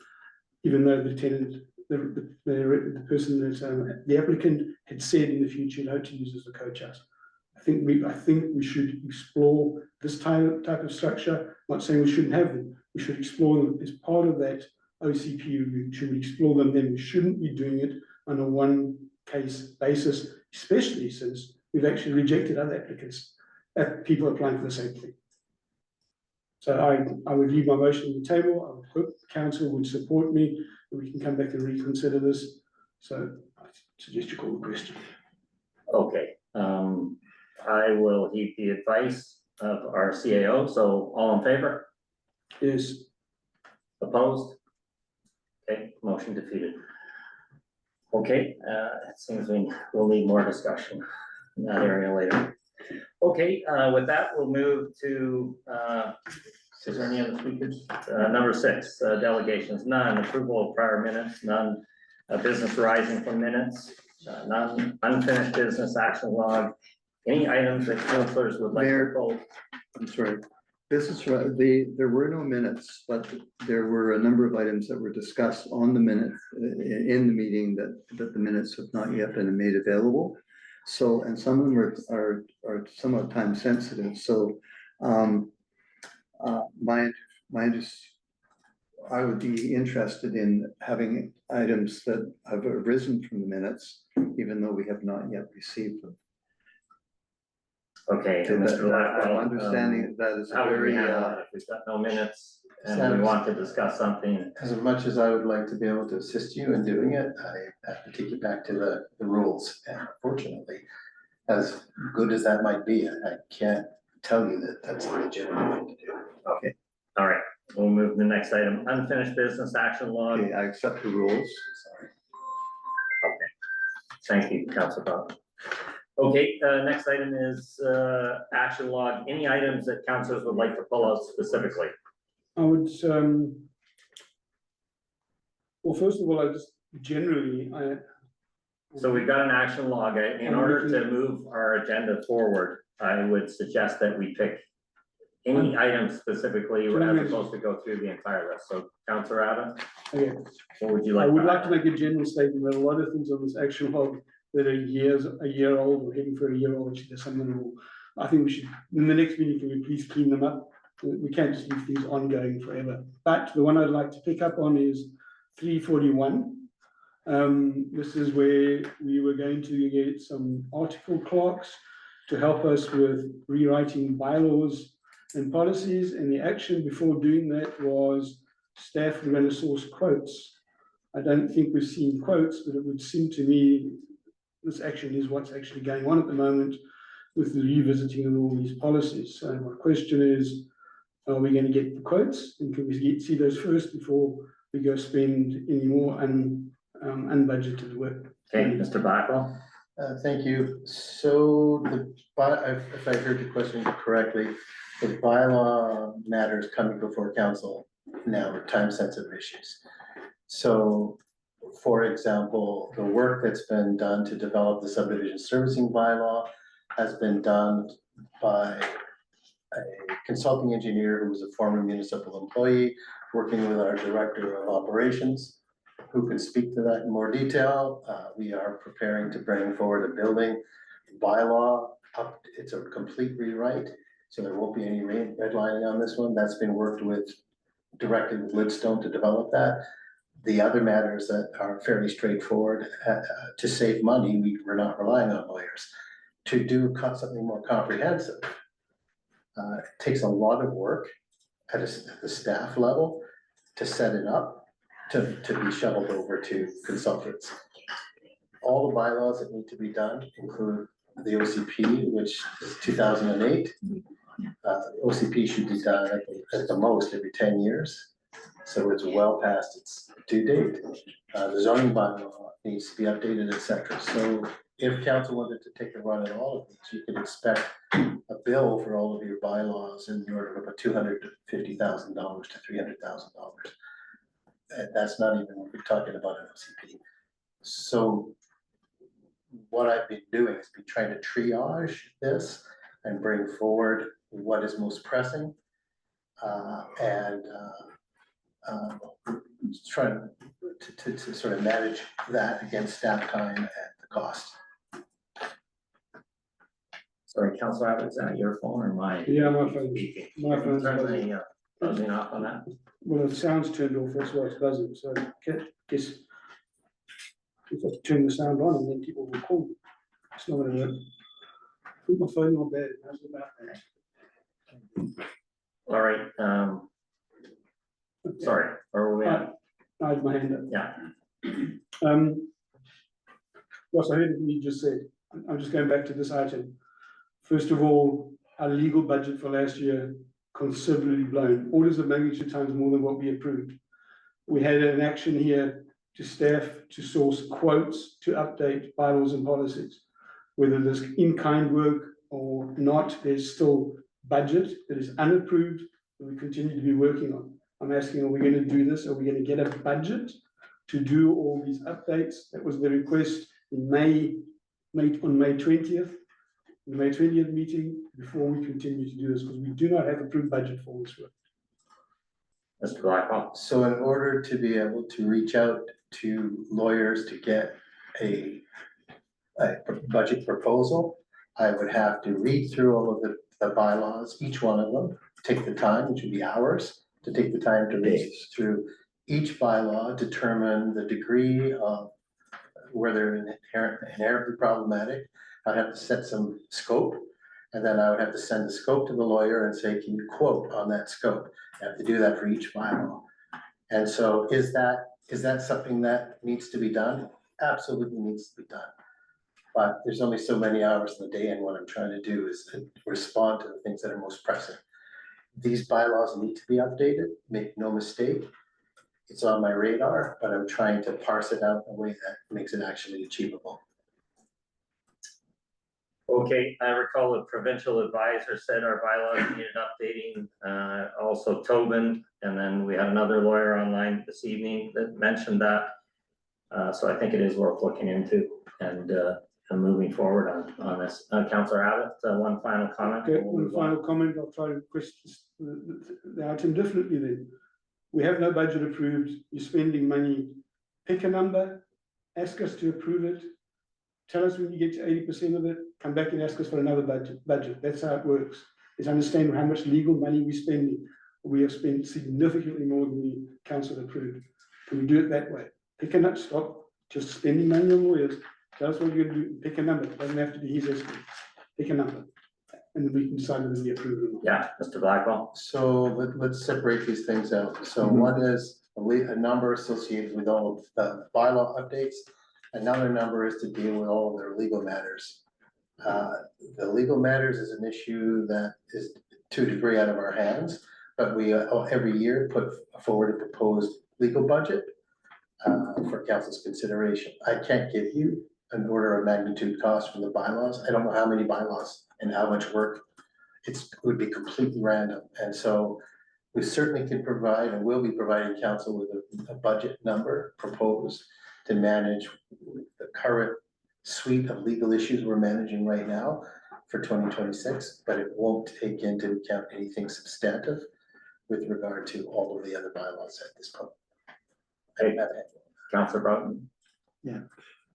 Even though the tenant, the person that the applicant had said in the future how to use as a coach house. I think we should explore this type of structure. I'm not saying we shouldn't have them. We should explore them as part of that OCP review. Should we explore them then? We shouldn't be doing it on a one case basis, especially since we've actually rejected other applicants, people applying for the same thing. So I would leave my motion on the table. I would hope council would support me, and we can come back and reconsider this. So I suggest you call the question. Okay, I will heed the advice of our CAO. So all in favor? Yes. Opposed? Okay, motion defeated. Okay, it seems we'll need more discussion in that area later. Okay, with that, we'll move to, is there any other speakers? Number 6, delegations, none. Approval of prior minutes, none. Business arising from minutes, none. Unfinished business action log. Any items that councillors would like to pull? I'm sorry. There were no minutes, but there were a number of items that were discussed on the minute in the meeting that the minutes have not yet been made available. So, and some of them are somewhat time sensitive. So, I would be interested in having items that have arisen from the minutes, even though we have not yet received them. Okay, So Mr. Blackwell, I'm understanding that is a how would we very, handle it if we've got no minutes and we want to discuss something? As much as I would like to be able to assist you in doing it, I have to take you back to the rules. And unfortunately, as good as that might be, I can't tell you that that's a legitimate thing to do. Okay. All right, we'll move to the next item, unfinished business action log. okay, I accept the rules. Sorry. Thank you, Councilor Bob. Okay, next item is action log. Any items that councilors would like to pull out specifically? I would, well, first of all, I just generally, So we've got an action log. In order to move our agenda forward, I would suggest that we pick any item specifically as opposed to go through the entire list. So Councilor Adam, okay, what would you I like? would like to make a general statement that a lot of things on this action log that are a year old or heading for a year old, there's someone who, I think we should, in the next meeting, can we please clean them up? We can't just leave things ongoing forever. But the one I'd like to pick up on is 341. This is where we were going to get some article clerks to help us with rewriting bylaws and policies, and the action before doing that was staff were going to source quotes. I don't think we've seen quotes, but it would seem to me this action is what's actually going on at the moment with the revisiting of all these policies. So my question is, are we going to get the quotes, and can we see those first before we go spend any more unbudgeted work? Okay, Mr. Blackwell. Thank you. So if I heard your question correctly, the bylaw matters coming before council now are time sensitive issues. So, for example, the work that's been done to develop the subdivision servicing bylaw has been done by a consulting engineer who was a former municipal employee working with our director of operations, who can speak to that in more detail. We are preparing to bring forward a building bylaw up. It's a complete rewrite, so there won't be any redlining on this one. That's been worked with directly with Lidstone to develop that. The other matters that are fairly straightforward, to save money, we're not relying on lawyers. To do something more comprehensive, it takes a lot of work at the staff level to set it up, to be shoveled over to consultants. All the bylaws that need to be done include the OCP, which is 2008. OCP should be done at the most every 10 years. So it's well past its due date. The zoning bylaw needs to be updated, etc. So if council wanted to take a run at all of these, you could expect a bill for all of your bylaws in the order of about $250,000 to $300,000. And that's not even what we're talking about in OCP. So what I've been doing is been trying to triage this and bring forward what is most pressing, and trying to sort of manage that against staff time and the cost. Sorry, Councilor Abbott, is that your phone or mine? Yeah, my phone. My Turn phone's the buzzing. buzzing off on that. Well, it sounds turned off, that's why it's buzzing, so guess if I turn the sound on and then people will call me. It's not gonna work. Put my phone on bed, how's about that? All right, sorry, where were we at? I had my hand up. Yeah. Ross, I heard what you just said. I'm just going back to this item. First of all, our legal budget for last year considerably blown, orders of magnitude times more than what we approved. We had an action here to staff to source quotes to update bylaws and policies. Whether there's in-kind work or not, there's still budget that is unapproved that we continue to be working on. I'm asking, are we going to do this? Are we going to get a budget to do all these updates? That was the request in May 20th. The May 20th meeting, before we continue to do this, because we do not have approved budget for this work. Mr. Blackwell. So in order to be able to reach out to lawyers to get a budget proposal, I would have to read through all of the bylaws, each one of them, take the time, which would be hours, to take the time to read through each bylaw, determine the degree of whether inherently problematic. I'd have to set some scope, and then I would have to send the scope to the lawyer and say, can you quote on that scope? I have to do that for each bylaw. And so is that something that needs to be done? Absolutely needs to be done. But there's only so many hours in the day, and what I'm trying to do is respond to the things that are most pressing. These bylaws need to be updated, make no mistake. It's on my radar, but I'm trying to parse it out in a way that makes it actually achievable. Okay, I recall the provincial advisor said our bylaws needed updating, also Tobin, and then we had another lawyer online this evening that mentioned that. So I think it is worth looking into and moving forward on this. Councillor Abbott, one final comment. Okay, one final comment, I'll try to question the item differently then. We have no budget approved, you're spending money, pick a number, ask us to approve it, tell us when you get to 80% of it, come back and ask us for another budget. That's how it works. Is understand how much legal money we're spending. We have spent significantly more than the council approved. Can we do it that way? Pick a number, stop just spending money on lawyers. Tell us what you're gonna do, pick a number. It doesn't have to be his estimate. Pick a number. And then we can decide whether we approve it or not. Yeah, Mr. Blackwell. So let's separate these things out. So one is a number associated with all of the bylaw updates. Another number is to deal with all of their legal matters. The legal matters is an issue that is to a degree out of our hands, but we every year put forward a proposed legal budget for council's consideration. I can't give you an order of magnitude cost for the bylaws. I don't know how many bylaws and how much work. It would be completely random. And so we certainly can provide and will be providing council with a budget number proposed to manage the current suite of legal issues we're managing right now for 2026, but it won't take into account anything substantive with regard to all of the other bylaws at this point. Councillor Broughton.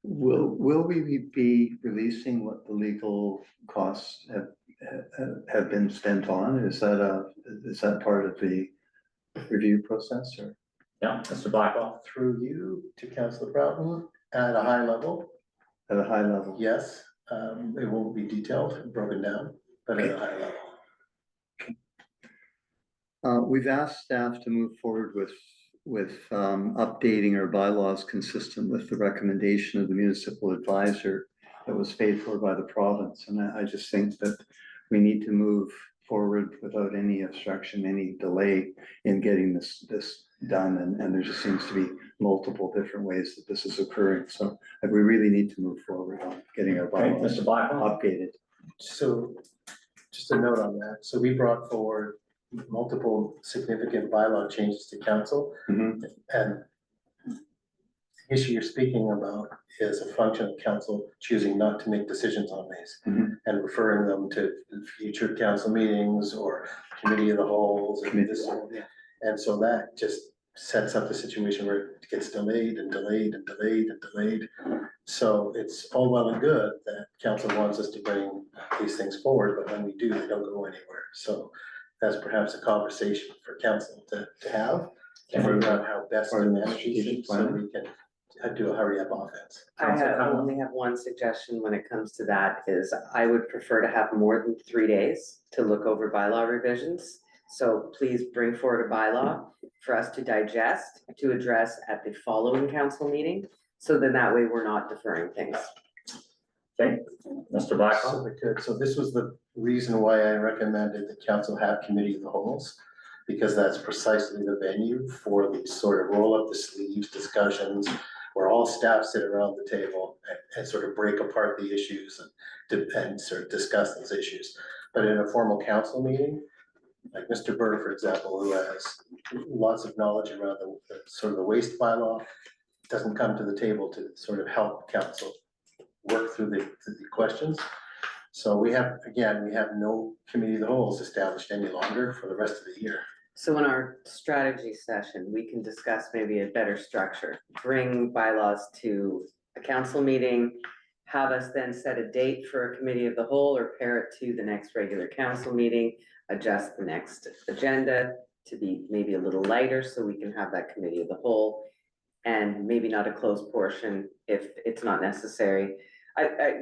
Will we be releasing what the legal costs have been spent on? Is that part of the review process or? Yeah, Mr. Blackwell. Through you to Councillor Broughton at a high level. At a high level? Yes, it won't be detailed and broken down, but at a high level. We've asked staff to move forward with updating our bylaws consistent with the recommendation of the municipal advisor that was paid for by the province. And I just think that we need to move forward without any obstruction, any delay in getting this done. And there just seems to be multiple different ways that this is occurring. So we really need to move forward on getting our Okay, bylaws Mr. Blackwell. updated. So just a note on that. So we brought forward multiple significant bylaw changes to council. Mhm. And the issue you're speaking about is a function of council choosing not to make decisions on these Mhm. and referring them to future council meetings or committee of the wholes and this. And so that just sets up the situation where it gets delayed and delayed and delayed and delayed. So it's all well and good that council wants us to bring these things forward, but when we do, they don't go anywhere. So that's perhaps a conversation for council to have, to figure out how best to manage these things so we can do a hurry up offense. I only have one suggestion when it comes to that is I would prefer to have more than 3 days to look over bylaw revisions. So please bring forward a bylaw for us to digest, to address at the following council meeting. So then that way we're not deferring things. Okay, Mr. Blackwell. So this was the reason why I recommended that council have committee of the wholes, because that's precisely the venue for these sort of roll up the sleeves discussions where all staff sit around the table and sort of break apart the issues and sort of discuss those issues. But in a formal council meeting, like Mr. Burr, for example, who has lots of knowledge around the sort of the waste bylaw, doesn't come to the table to sort of help council work through the questions. So we have no committee of the wholes established any longer for the rest of the year. So in our strategy session, we can discuss maybe a better structure, bring bylaws to a council meeting, have us then set a date for a committee of the whole or pair it to the next regular council meeting, adjust the next agenda to be maybe a little lighter so we can have that committee of the whole and maybe not a closed portion if it's not necessary.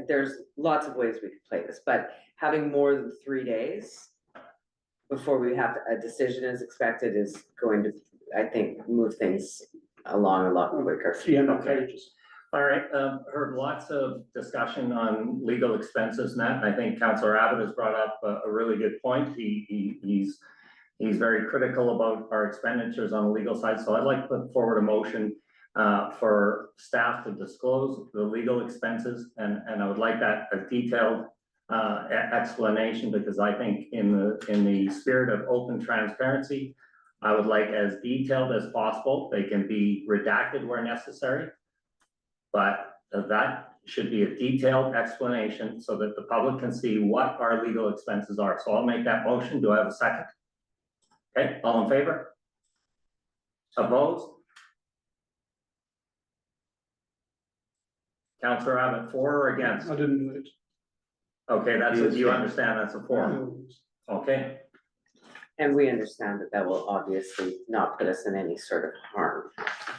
There's lots of ways we could play this, but having more than 3 days before we have a decision is expected is going to, I think, move things along a lot quicker. 300 pages. All right, heard lots of discussion on legal expenses and that, and I think Councillor Abbott has brought up a really good point. He's very critical about our expenditures on the legal side, so I'd like to put forward a motion for staff to disclose the legal expenses, and I would like that a detailed explanation, because I think in the spirit of open transparency, I would like as detailed as possible. They can be redacted where necessary, but that should be a detailed explanation so that the public can see what our legal expenses are. So I'll make that motion. Do I have a second? Okay, all in favor? Opposed? Councillor Abbott, for or against? I didn't know it. Okay, that's, Yes, you yeah. understand that's a for, okay, And we understand that that will obviously not put us in any sort of harm.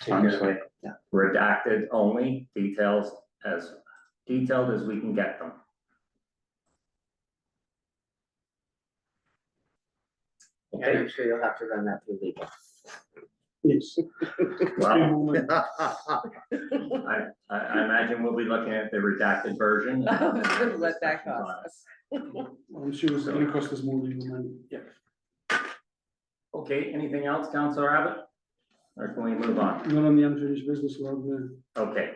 Harm's way, yeah. redacted only, details as detailed as we can get them. And Okay, I'm sure you'll have to run that through legal. Yes. well, I imagine we'll be looking at the redacted version. Let that cost us. I'm sure it's gonna cost us more legal money. Yeah. Okay, anything else, Councillor Abbott? Or can we move on? Not on the unfinished business, log there. Okay,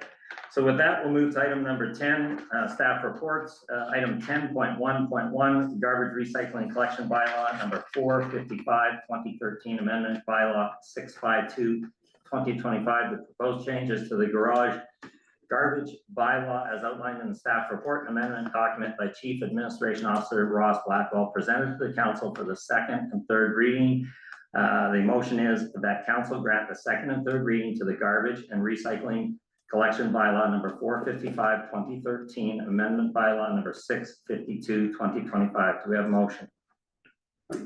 so with that, we'll move to item number 10, staff reports. Item 10.1.1, garbage recycling collection bylaw number 455, 2013 amendment bylaw 652, 2025. The proposed changes to the garage garbage bylaw as outlined in the staff report amendment document by Chief Administration Officer Ross Blackwell presented to the council for the second and third reading. The motion is that council grant the second and third reading to the garbage and recycling collection bylaw number 455, 2013, amendment bylaw number 652, 2025. Do we have a motion?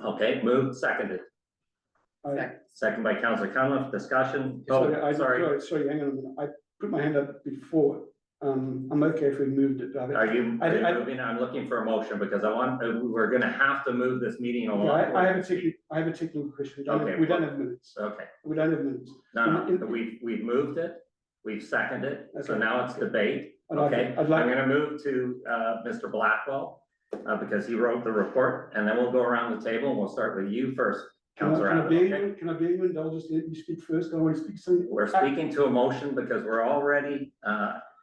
Okay, moved, seconded. Second by Councillor Cunliffe, discussion. Sorry, hang on a minute. I put my hand up before. I'm okay if we moved it. Are you moving? I'm looking for a motion because we're gonna have to move this meeting along. I have a technical question. We don't have minutes. Okay, We don't have minutes. no, we've moved it, we've seconded it, so now it's debate. Okay, I'd like. I'm gonna move to Mr. Blackwell because he wrote the report, and then we'll go around the table and we'll start with you first, Councillor Abbott. Okay? Can I beg you, and I'll just let you speak first? I want to speak something. We're speaking to a motion because we're already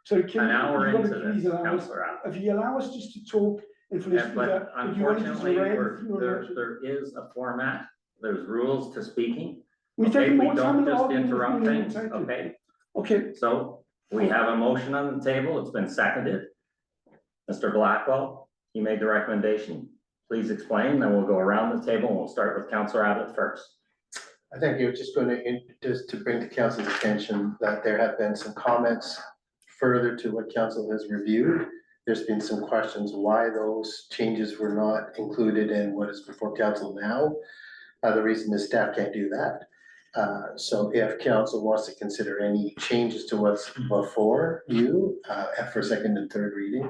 So can an hour you into please this, allow us, Councillor Abbott. if you allow us just to talk and finish. But unfortunately, there is a format, there's rules to speaking. Okay, we don't just interrupt things, okay? Okay, So we have a motion on the table, it's been seconded. Mr. Blackwell, you made the recommendation, please explain, then we'll go around the table and we'll start with Councillor Abbott first. I think you're just going to, just to bring to council's attention that there have been some comments further to what council has reviewed. There's been some questions why those changes were not included in what is before council now. The reason is staff can't do that. So if council wants to consider any changes to what's before you, for second and third reading,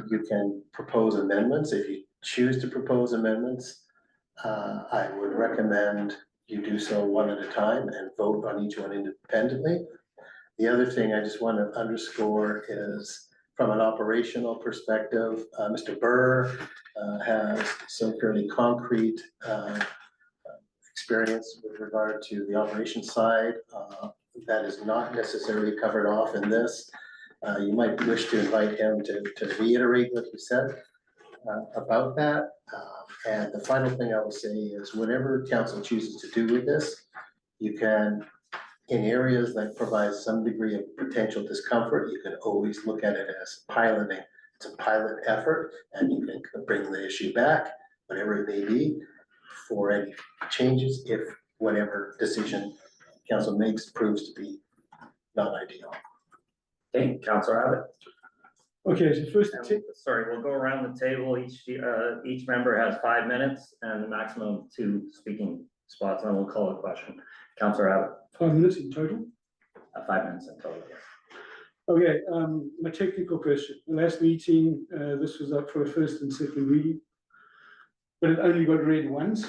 you can propose amendments. If you choose to propose amendments, I would recommend you do so one at a time and vote on each one independently. The other thing I just want to underscore is from an operational perspective, Mr. Burr has some fairly concrete experience with regard to the operations side. That is not necessarily covered off in this. You might wish to invite him to reiterate what you said about that. And the final thing I will say is whatever council chooses to do with this, you can, in areas that provide some degree of potential discomfort, you can always look at it as piloting. It's a pilot effort, and you can bring the issue back, whatever it may be, for any changes if whatever decision council makes proves to be not ideal. Okay, Councillor Abbott. okay, so first, Sorry, we'll go around the table. Each member has 5 minutes and a maximum of 2 speaking spots, and we'll call a question. Councillor Abbott. 5 minutes in total. 5 minutes in total, yes. Okay, my technical question. The last meeting, this was up for a first and second reading, but it only got read once.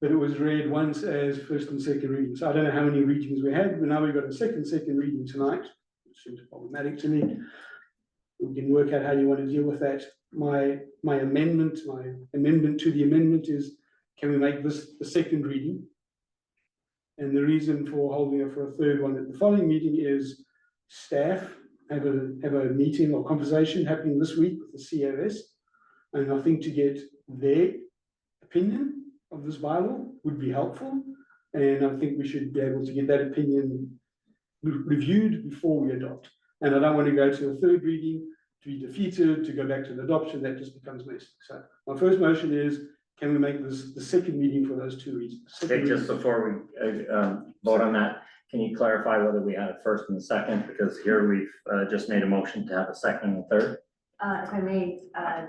But it was read once as first and second reading. So I don't know how many readings we had, but now we've got a second reading tonight, which seems problematic to me. We can work out how you want to deal with that. My amendment to the amendment is, can we make this the second reading? And the reason for holding it for a third one at the following meeting is staff have a meeting or conversation happening this week with the COS. And I think to get their opinion of this bylaw would be helpful. And I think we should be able to get that opinion reviewed before we adopt. And I don't want to go to a third reading, to be defeated, to go back to the adoption, that just becomes messy. So my first motion is, can we make this the second meeting for those 2 reasons? Okay, just before we vote on that, can you clarify whether we had a first and a second? Because here we've just made a motion to have a second and a third. If I may,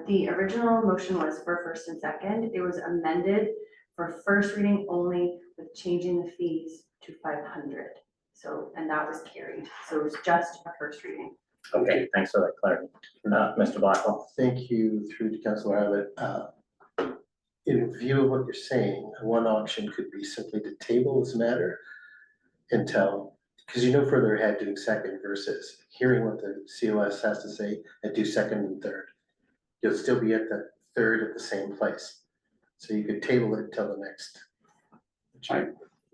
the original motion was for first and second. It was amended for first reading only with changing the fees to 500. So, and that was carried. So it was just a first reading. Okay, thanks for that clarity. Mr. Blackwell. Thank you through to Councilor Abbott. In view of what you're saying, one option could be simply to table this matter until, because you know further ahead doing second versus hearing what the COS has to say and do second and third. You'll still be at the third at the same place. So you could table it until the next.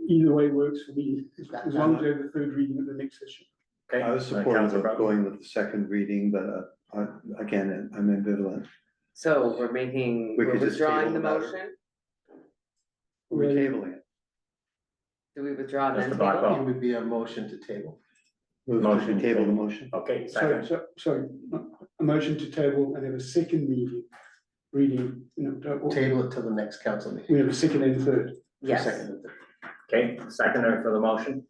Either way works for me, as long as we have the third reading at the next session. Okay. I was supportive Councillor of Brown. going with the second reading, but again, I'm ambivalent. So we're We could just withdrawing the table the matter. motion? We're tabling it. Do we withdraw and then Mr. table? Blackwell. It would be a motion to table. Move Motion to table the table. motion. Okay, Sorry, second. sorry, a motion to table and have a second reading, Table it till the next council meeting. we have a second and third. Yes, Second and third. Okay, seconder for the motion.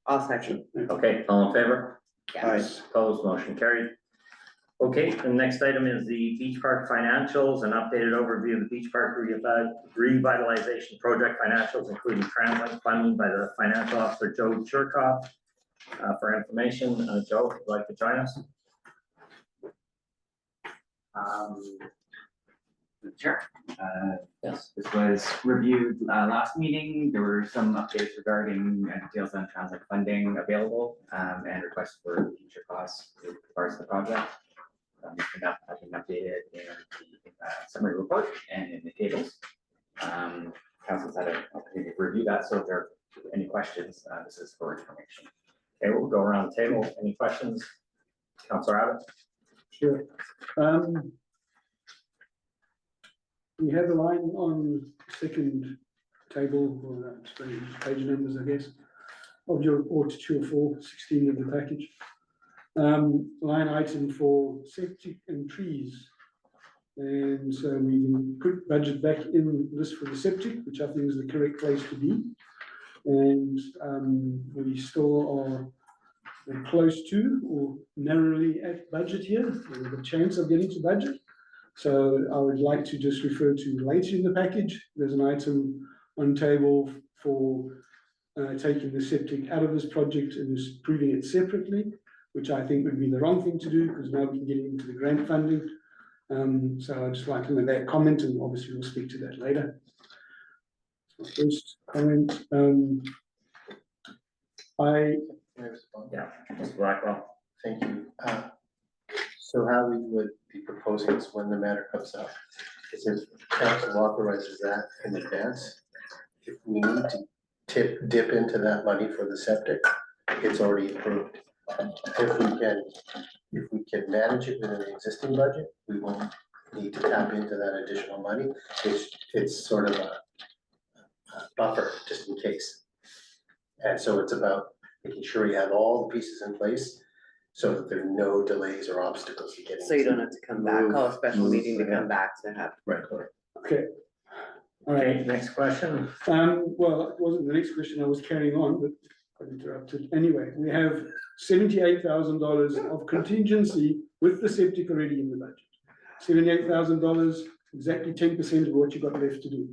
I'll second. Okay, all in favor? Aye. Opposed, motion carried. Okay, the next item is the beach park financials, an updated overview of the beach park revitalization project financials, including transit funding by the financial officer, Joe Chirkoff. For information, Joe, would you like to join us? Sure. Yes. This was reviewed last meeting. There were some updates regarding details on transit funding available and requests for future costs as far as the project. Have been updated in the summary report and in the tables. Council's had an opportunity to review that, so if there are any questions, this is for information. Okay, we'll go around the table. Any questions? Councillor Abbott? Sure. We have a line on second table, or page numbers, I guess, of your report 204, 16 of the package. Line item for septic and trees. And so we can put budget back in this for the septic, which I think is the correct place to be. And we still are close to or narrowly at budget here. We have a chance of getting to budget. So I would like to just refer to later in the package. There's an item on table for taking the septic out of this project and just approving it separately, which I think would be the wrong thing to do because now we can get into the grant funding. So I'd just like to make that comment, and obviously we'll speak to that later. So first comment, Yeah, Mr. Blackwell. Thank you. So how we would be proposing is when the matter comes up, is if council authorizes that in advance, if we need to dip into that money for the septic, it's already approved. If we can manage it within the existing budget, we won't need to tap into that additional money. It's sort of a buffer just in case. And so it's about making sure you have all the pieces in place so that there are no delays or obstacles to getting. So you don't have to come back, call a special meeting to come back to have. Right. okay. All right. Okay, next question. Well, it wasn't the next question I was carrying on, but I interrupted. Anyway, we have $78,000 of contingency with the septic already in the budget. $78,000, exactly 10% of what you got left to do.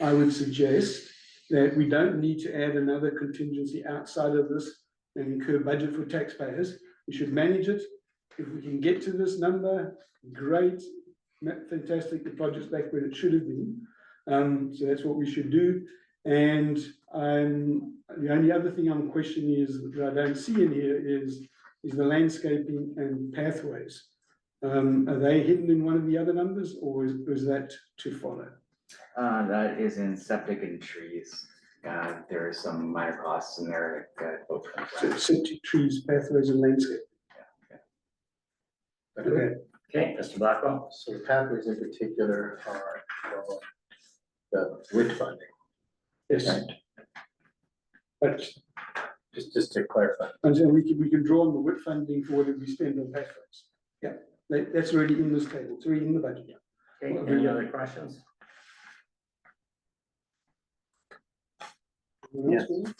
I would suggest that we don't need to add another contingency outside of this and incur budget for taxpayers. We should manage it. If we can get to this number, great, fantastic, the project's back where it should have been. So that's what we should do. And the only other thing I'm questioning is that I don't see in here is the landscaping and pathways. Are they hidden in one of the other numbers, or is that to follow? That is in septic and trees. There are some minor costs in there. So septic, trees, pathways, and landscape. Okay. Okay, Mr. Blackwell. So the pathways in particular are for the WIT funding. Yes. Right. But Just to clarify. and so we can draw on the WIT funding for whatever we spend on pathways. Yeah, that's already in this table. It's already in the budget. Okay, any other questions? Anyone else?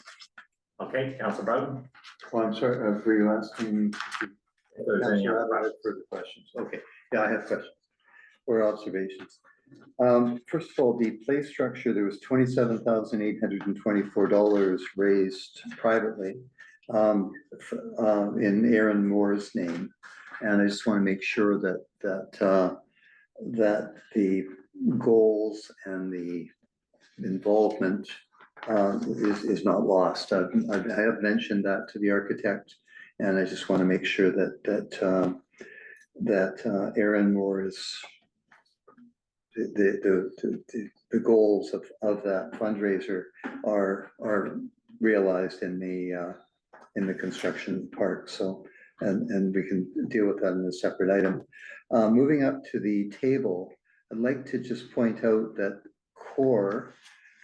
Okay, Councilor Broughton? Well, I'm sorry, were you asking? If there's any other Councilor Abbott, further questions? Okay, yeah, I have questions or observations. First of all, the play structure, there was $27,824 raised privately in Aaron Moore's name. And I just want to make sure that the goals and the involvement is not lost. I have mentioned that to the architect, and I just want to make sure that Aaron Moore's the goals of that fundraiser are realized in the construction of the park. So, and we can deal with that in a separate item. Moving up to the table, I'd like to just point out that core,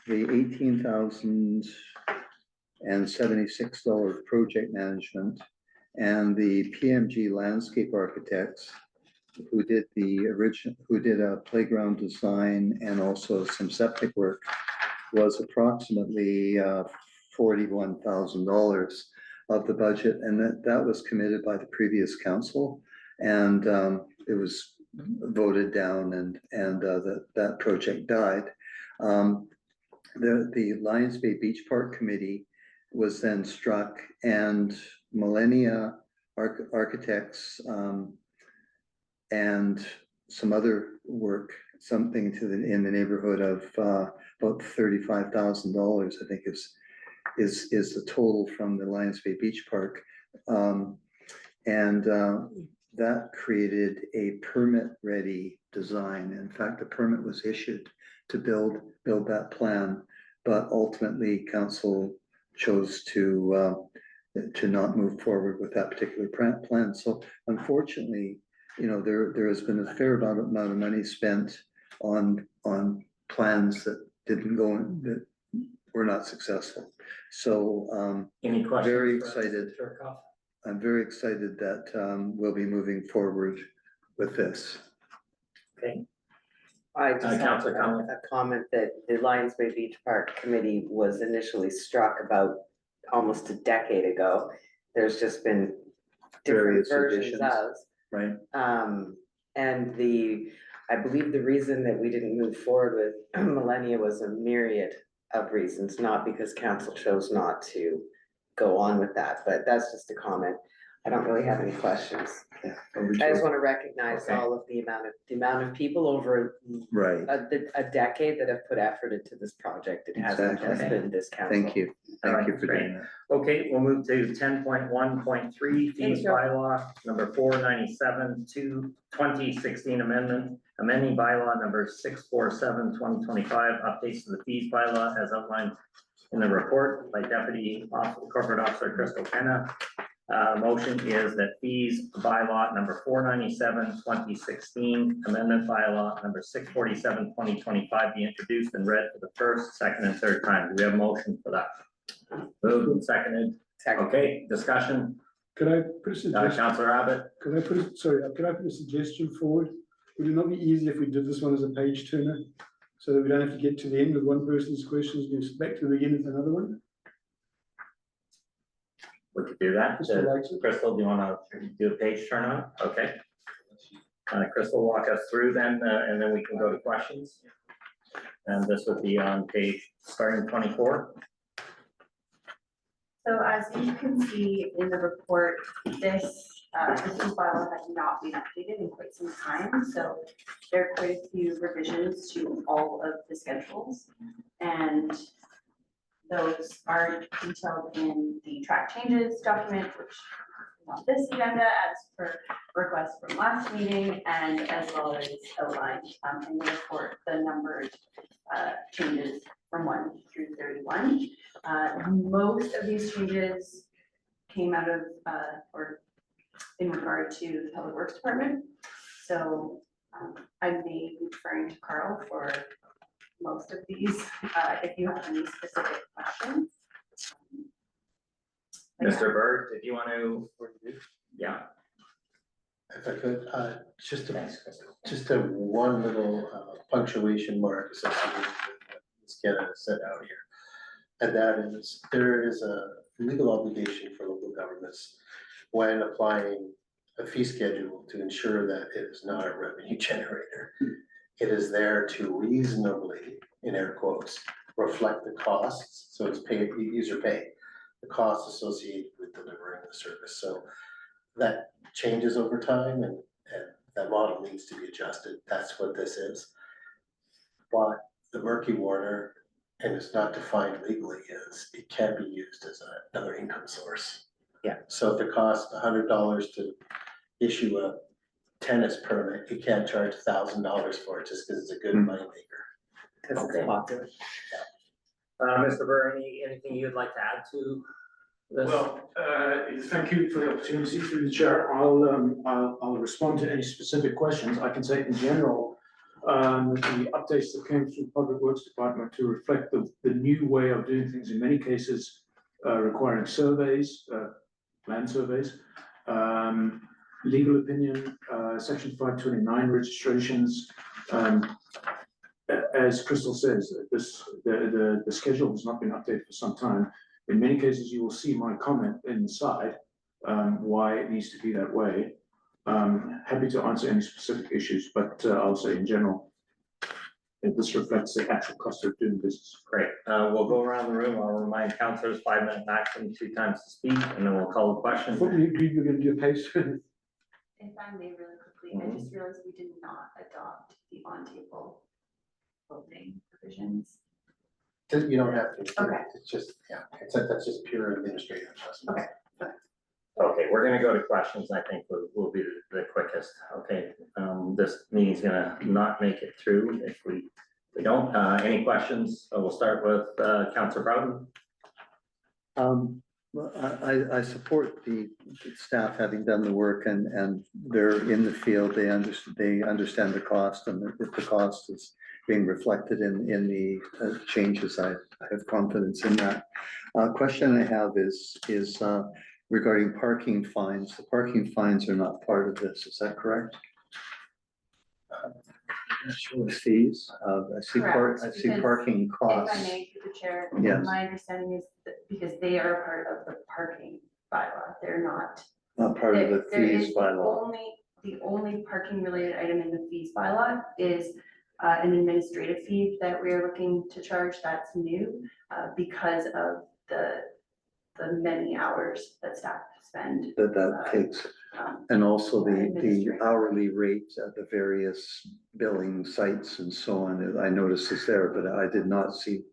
the $18,076 project management, and the PMG landscape architects who did a playground design and also some septic work, was approximately $41,000 of the budget, and that was committed by the previous council, and it was voted down, and that project died. The Lions Bay Beach Park Committee was then struck, and Millennia Architects and some other work, something in the neighborhood of about $35,000, I think is the total from the Lions Bay Beach Park. That created a permit-ready design. In fact, the permit was issued to build that plan, but ultimately council chose to not move forward with that particular plan. So unfortunately, you know, there has been a fair amount of money spent on plans that didn't go in, that were not successful. So Any questions? very for excited. Mr. Turcotte? I'm very excited that we'll be moving forward with this. Okay, I just have Councillor Conlon. a comment that the Lions Bay Beach Park Committee was initially struck about almost a decade ago. There's just been different Various versions editions. of. Right. And I believe the reason that we didn't move forward with Millennia was a myriad of reasons, not because council chose not to go on with that, but that's just a comment. I don't really have any questions. Yeah. I just want to recognize Okay. all of the amount of people over Right. a decade that have put effort into this project. It hasn't just Exactly. been this council. Thank you. All Thank you right, for great. doing that. Okay, we'll move to 10.1.3 fees Thanks, Joe. bylaw number 497 to 2016 amendment, amending bylaw number 647, 2025, updates to the fees bylaw as outlined in the report by Deputy Corporate Officer Crystal Penna. Motion is that fees bylaw number 497, 2016, amendment bylaw number 647, 2025 be introduced and read for the first, second, and third time. Do we have a motion for that? Moved and seconded. Second. Okay, discussion. Could I put a suggestion? Councillor Abbott. Could I put a suggestion forward? Would it not be easy if we did this one as a page turner? So that we don't have to get to the end of one person's questions, go back to the beginning of another one? We could do that. Crystal likes it. Crystal, do you want to do a page turn on? Okay. Crystal, walk us through then, and then we can go to questions. And this would be on page starting 24. So as you can see in the report, this fee bylaw has not been updated in quite some time. So there are quite a few revisions to all of the schedules. And those are detailed in the track changes document, which is on this agenda as per request from last meeting, and as well as outlined in the report, the numbered changes from 1 through 31. Most of these changes came out of or in regard to the Public Works Department. So I may be referring to Carl for most of these, if you have any specific questions. Mr. Bird, if you want to, yeah. If I could, just a one little punctuation mark associated with what Ms. Kenna said out here. And that is, there is a legal obligation for local governments when applying a fee schedule to ensure that it is not a revenue generator. It is there to reasonably, in air quotes, reflect the costs, so it's pay, user pay, the costs associated with delivering the service. So that changes over time, and that model needs to be adjusted. That's what this is. But the murky water, and it's not defined legally, is it can be used as another income source. Yeah. So if it costs $100 to issue a tennis permit, you can't charge $1,000 for it just because it's a good moneymaker. Because Okay. it's popular. Mr. Burr, anything you'd like to add to this? Well, thank you for the opportunity through the chair. I'll respond to any specific questions. I can say in general, the updates that came through the Public Works Department to reflect the new way of doing things, in many cases requiring surveys, land surveys, legal opinion, section 529 registrations. As Crystal says, the schedule has not been updated for some time. In many cases, you will see my comment inside why it needs to be that way. Happy to answer any specific issues, but I'll say in general, this reflects the actual cost of doing business. Great. We'll go around the room. I'll remind councillors 5 minute maximum, 2 times to speak, and then we'll call the question. What we agreed we're gonna do a pace. If I may really quickly, I just realized we did not adopt the on-table voting provisions. You don't have to. Okay. It's just, yeah, that's just pure administrative adjustment. Okay. Okay, we're gonna go to questions. I think will be the quickest. Okay, this meeting's gonna not make it through if we don't. Any questions? We'll start with Councillor Broughton. Well, I support the staff having done the work, and they're in the field, they understand the cost, and if the cost is being reflected in the changes, I have confidence in that. Question I have is regarding parking fines. The parking fines are not part of this, is that correct? Sure. Fees, I see Correct, because parking If costs. I may, through the chair, Yes. my understanding is that because they are part of the parking bylaw, they're not. Not part of the There is fees bylaw. The only parking related item in the fees bylaw is an administrative fee that we are looking to charge. That's new because of the many hours that staff spend. That takes, and also the administrative. hourly rates at the various billing sites and so on. I noticed it's there, but I did not see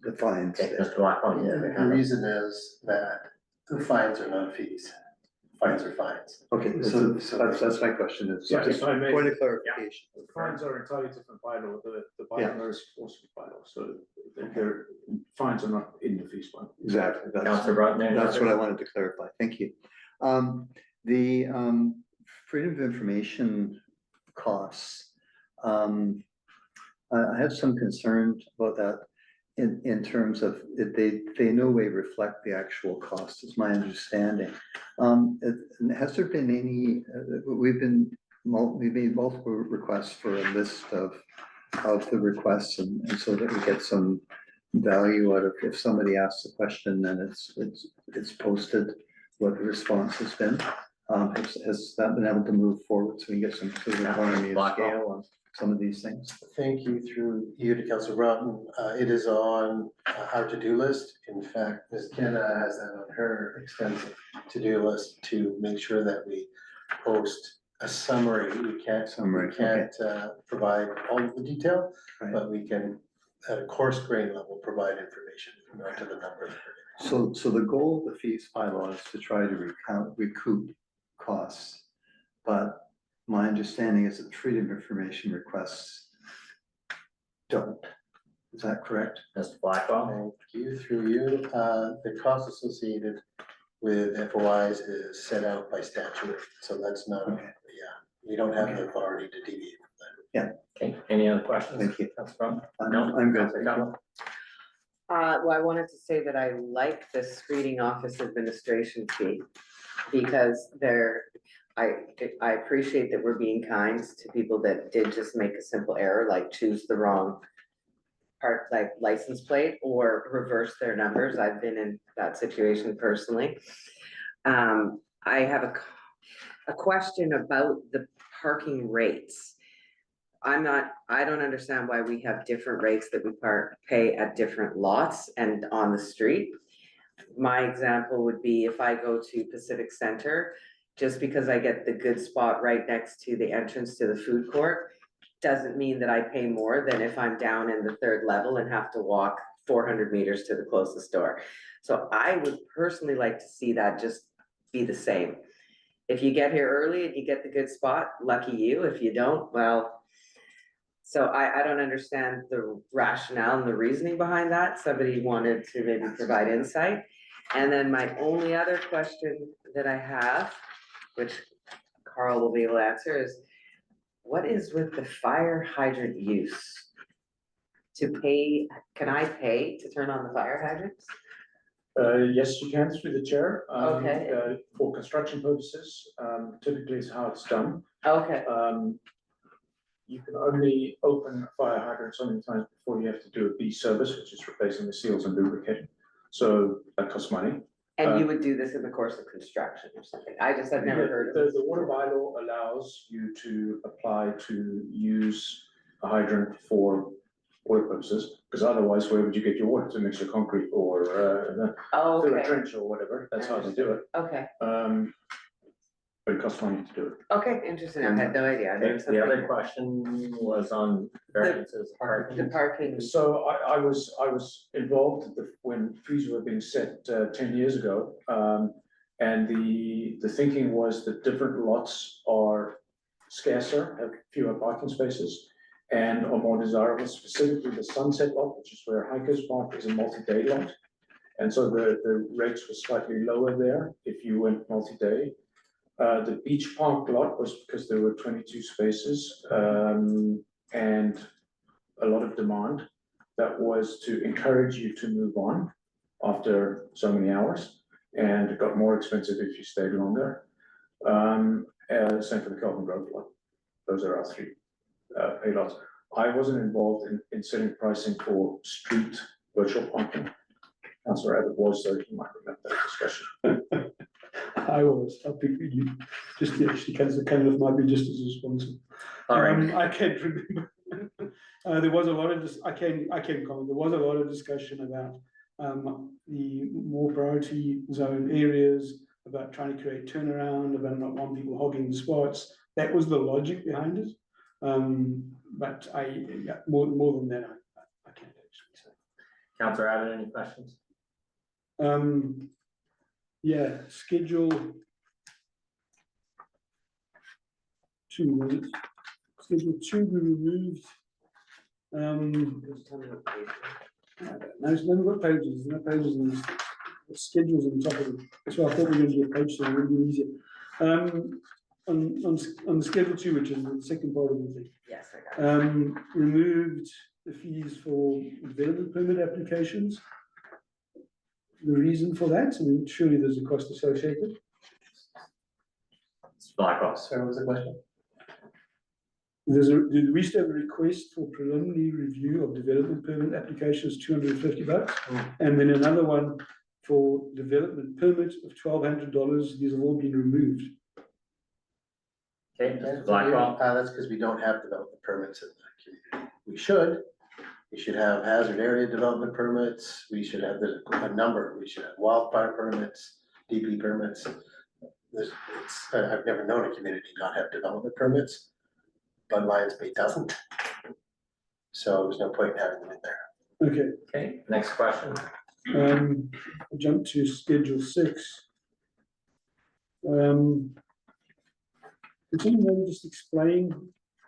the fines Okay, there. Mr. Blackmon. Yeah, the reason is that the fines are not fees. Fines are fines. Okay, so that's my question. It's Yeah, just if I may. point of clarification. Fines are entirely different bylaw. The Yeah. bylaw is enforcement bylaw, so their fines are not in the fees bylaw. Exactly. Councillor Broughton. any That's what others? I wanted to clarify. Thank you. The freedom of information costs. I have some concerns about that in terms of they in no way reflect the actual cost, is my understanding. Has there been any, we've made multiple requests for a list of the requests, and so that we get some value out of, if somebody asks a question, then it's posted what the response has been. Has that been able to move forward so we can get some sort of economy of scale on some of these things? Thank you through you to Councillor Broughton. It is on our to-do list. In fact, Ms. Kenna has that on her extensive to-do list to make sure that we post a summary. We can't provide all of the detail, Right. but we can, at a coarse grain level, provide information not to the number. So the goal of the fees bylaw is to try to recoup costs. But my understanding is that freedom of information requests don't. Is that correct? Mr. Blackwell. Thank you, through you. The cost associated with FOIs is set out by statute, so that's not, we don't have the authority to deviate from that. Okay, any other questions? Thank you. Councillor Broughton? No, I'm good. Councillor Thank you. Campbell? Well, I wanted to say that I like the screening office administration fee because I appreciate that we're being kind to people that did just make a simple error, like choose the wrong park like license plate or reverse their numbers. I've been in that situation personally. I have a question about the parking rates. I don't understand why we have different rates that we pay at different lots and on the street. My example would be if I go to Pacific Center, just because I get the good spot right next to the entrance to the food court, doesn't mean that I pay more than if I'm down in the third level and have to walk 400 meters to the closest store. So I would personally like to see that just be the same. If you get here early and you get the good spot, lucky you. If you don't, well, so I don't understand the rationale and the reasoning behind that. Somebody wanted to maybe provide insight. And then my only other question that I have, which Carl will be able to answer, is what is with the fire hydrant use? To pay, can I pay to turn on the fire hydrants? Yes, you can through the chair. Okay. For construction purposes, typically is how it's done. Okay, You can only open a fire hydrant so many times before you have to do a B service, which is replacing the seals and lubricating. So that costs money. and you would do this in the course of construction or something? I just have never heard of The this. water bylaw allows you to apply to use a hydrant for water purposes, because otherwise, where would you get your water to mix your concrete or Oh, fill a okay, trench or whatever? That's how they do it. okay, But it costs money to do it. okay, interesting. I had no idea. I knew The other something- question was on variances. The parking. parking, So I was involved when fees were being set 10 years ago. And the thinking was that different lots are scarcer, have fewer parking spaces, and are more desirable, specifically the Sunset lot, which is where Hikers Park is a multi-day lot. And so the rates were slightly lower there if you went multi-day. The Beach Park lot was because there were 22 spaces and a lot of demand. That was to encourage you to move on after so many hours, and it got more expensive if you stayed longer. Same for the Kelvin Grove lot. Those are our three pay lots. I wasn't involved in setting pricing for street virtual parking. Councillor Abbott was, so he might remember that discussion. I was, I think you, just actually, Councillor Cunliffe might be just as responsible. All right, I can't remember. There was a lot of I can comment, there was a lot of discussion about the more priority zone areas, about trying to create turnaround, about not wanting people hogging the spots. That was the logic behind it. But more than that, I can't actually say. Councillor Abbott, any questions? Yeah, schedule 2, was it? Schedule 2 we removed. There's never got pages, there's no pages in this. The schedules on top of it. That's why I thought we were going to do a page so it would be easier. On schedule 2, which is the second part of the thing. yes, I got it. Removed the fees for development permit applications. The reason for that, I mean, surely there's a cost associated. It's Blackwell. So was the question? We used to have a request for preliminary review of development permit applications, $250, and then another one for development permit of $1,200. These have all been removed. Okay, Mr. Blackwell. That's because we don't have development permits in the community. We should have hazard area development permits, we should have a number, we should have wildfire permits, DP permits. I've never known a community not have development permits, but Lions Bay doesn't. So there's no point in having them in there. Okay. Okay, next question. I'll jump to schedule 6. Can you maybe just explain,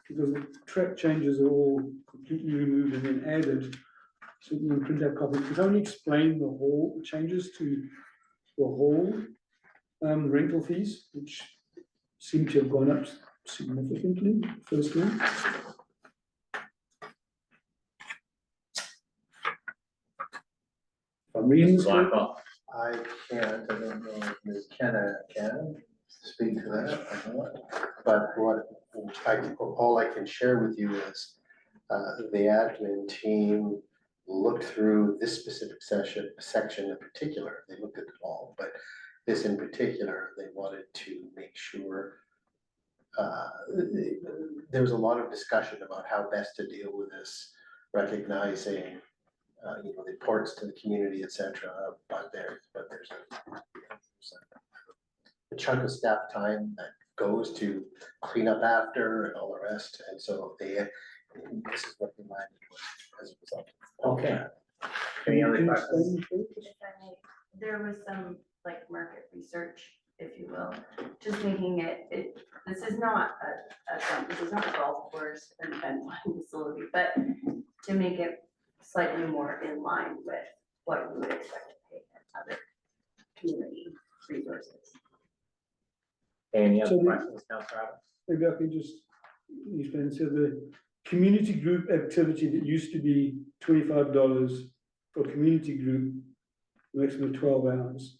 because the track changes are all completely removed and then added, so you can print out copies. Can only explain the whole changes to the whole rental fees, which seem to have gone up significantly, firstly. I'm reading this. Blackwell. I can't, I don't know if Ms. Kenna can speak to that or not, but all I can share with you is the admin team looked through this specific section in particular. They looked at it all, but this in particular, they wanted to make sure there was a lot of discussion about how best to deal with this, recognizing the importance to the community, etc. But there's a chunk of staff time that goes to clean up after and all the rest, and so this is what they landed with as a result. Okay. Any other questions? If I may, there was some like market research, if you will, just making this is not this is not a golf course and facility, but to make it slightly more in line with what we would expect to pay at other community resources. Any other So the- questions, Councillor Abbott? Maybe I can just explain, so the community group activity that used to be $25 for community group, maximum of 12 hours.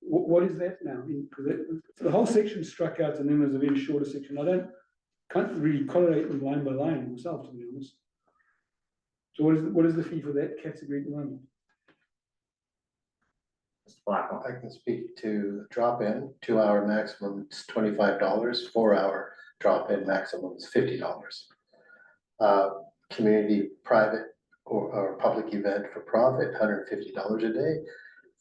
What is that now? The whole section struck out and then there's a very shorter section. Can't really correlate them line by line myself, to be honest. So what is the fee for that category at the moment? Mr. Blackwell. I can speak to drop-in, 2-hour maximum is $25, 4-hour drop-in maximum is $50. Community private or public event for profit, $150 a day.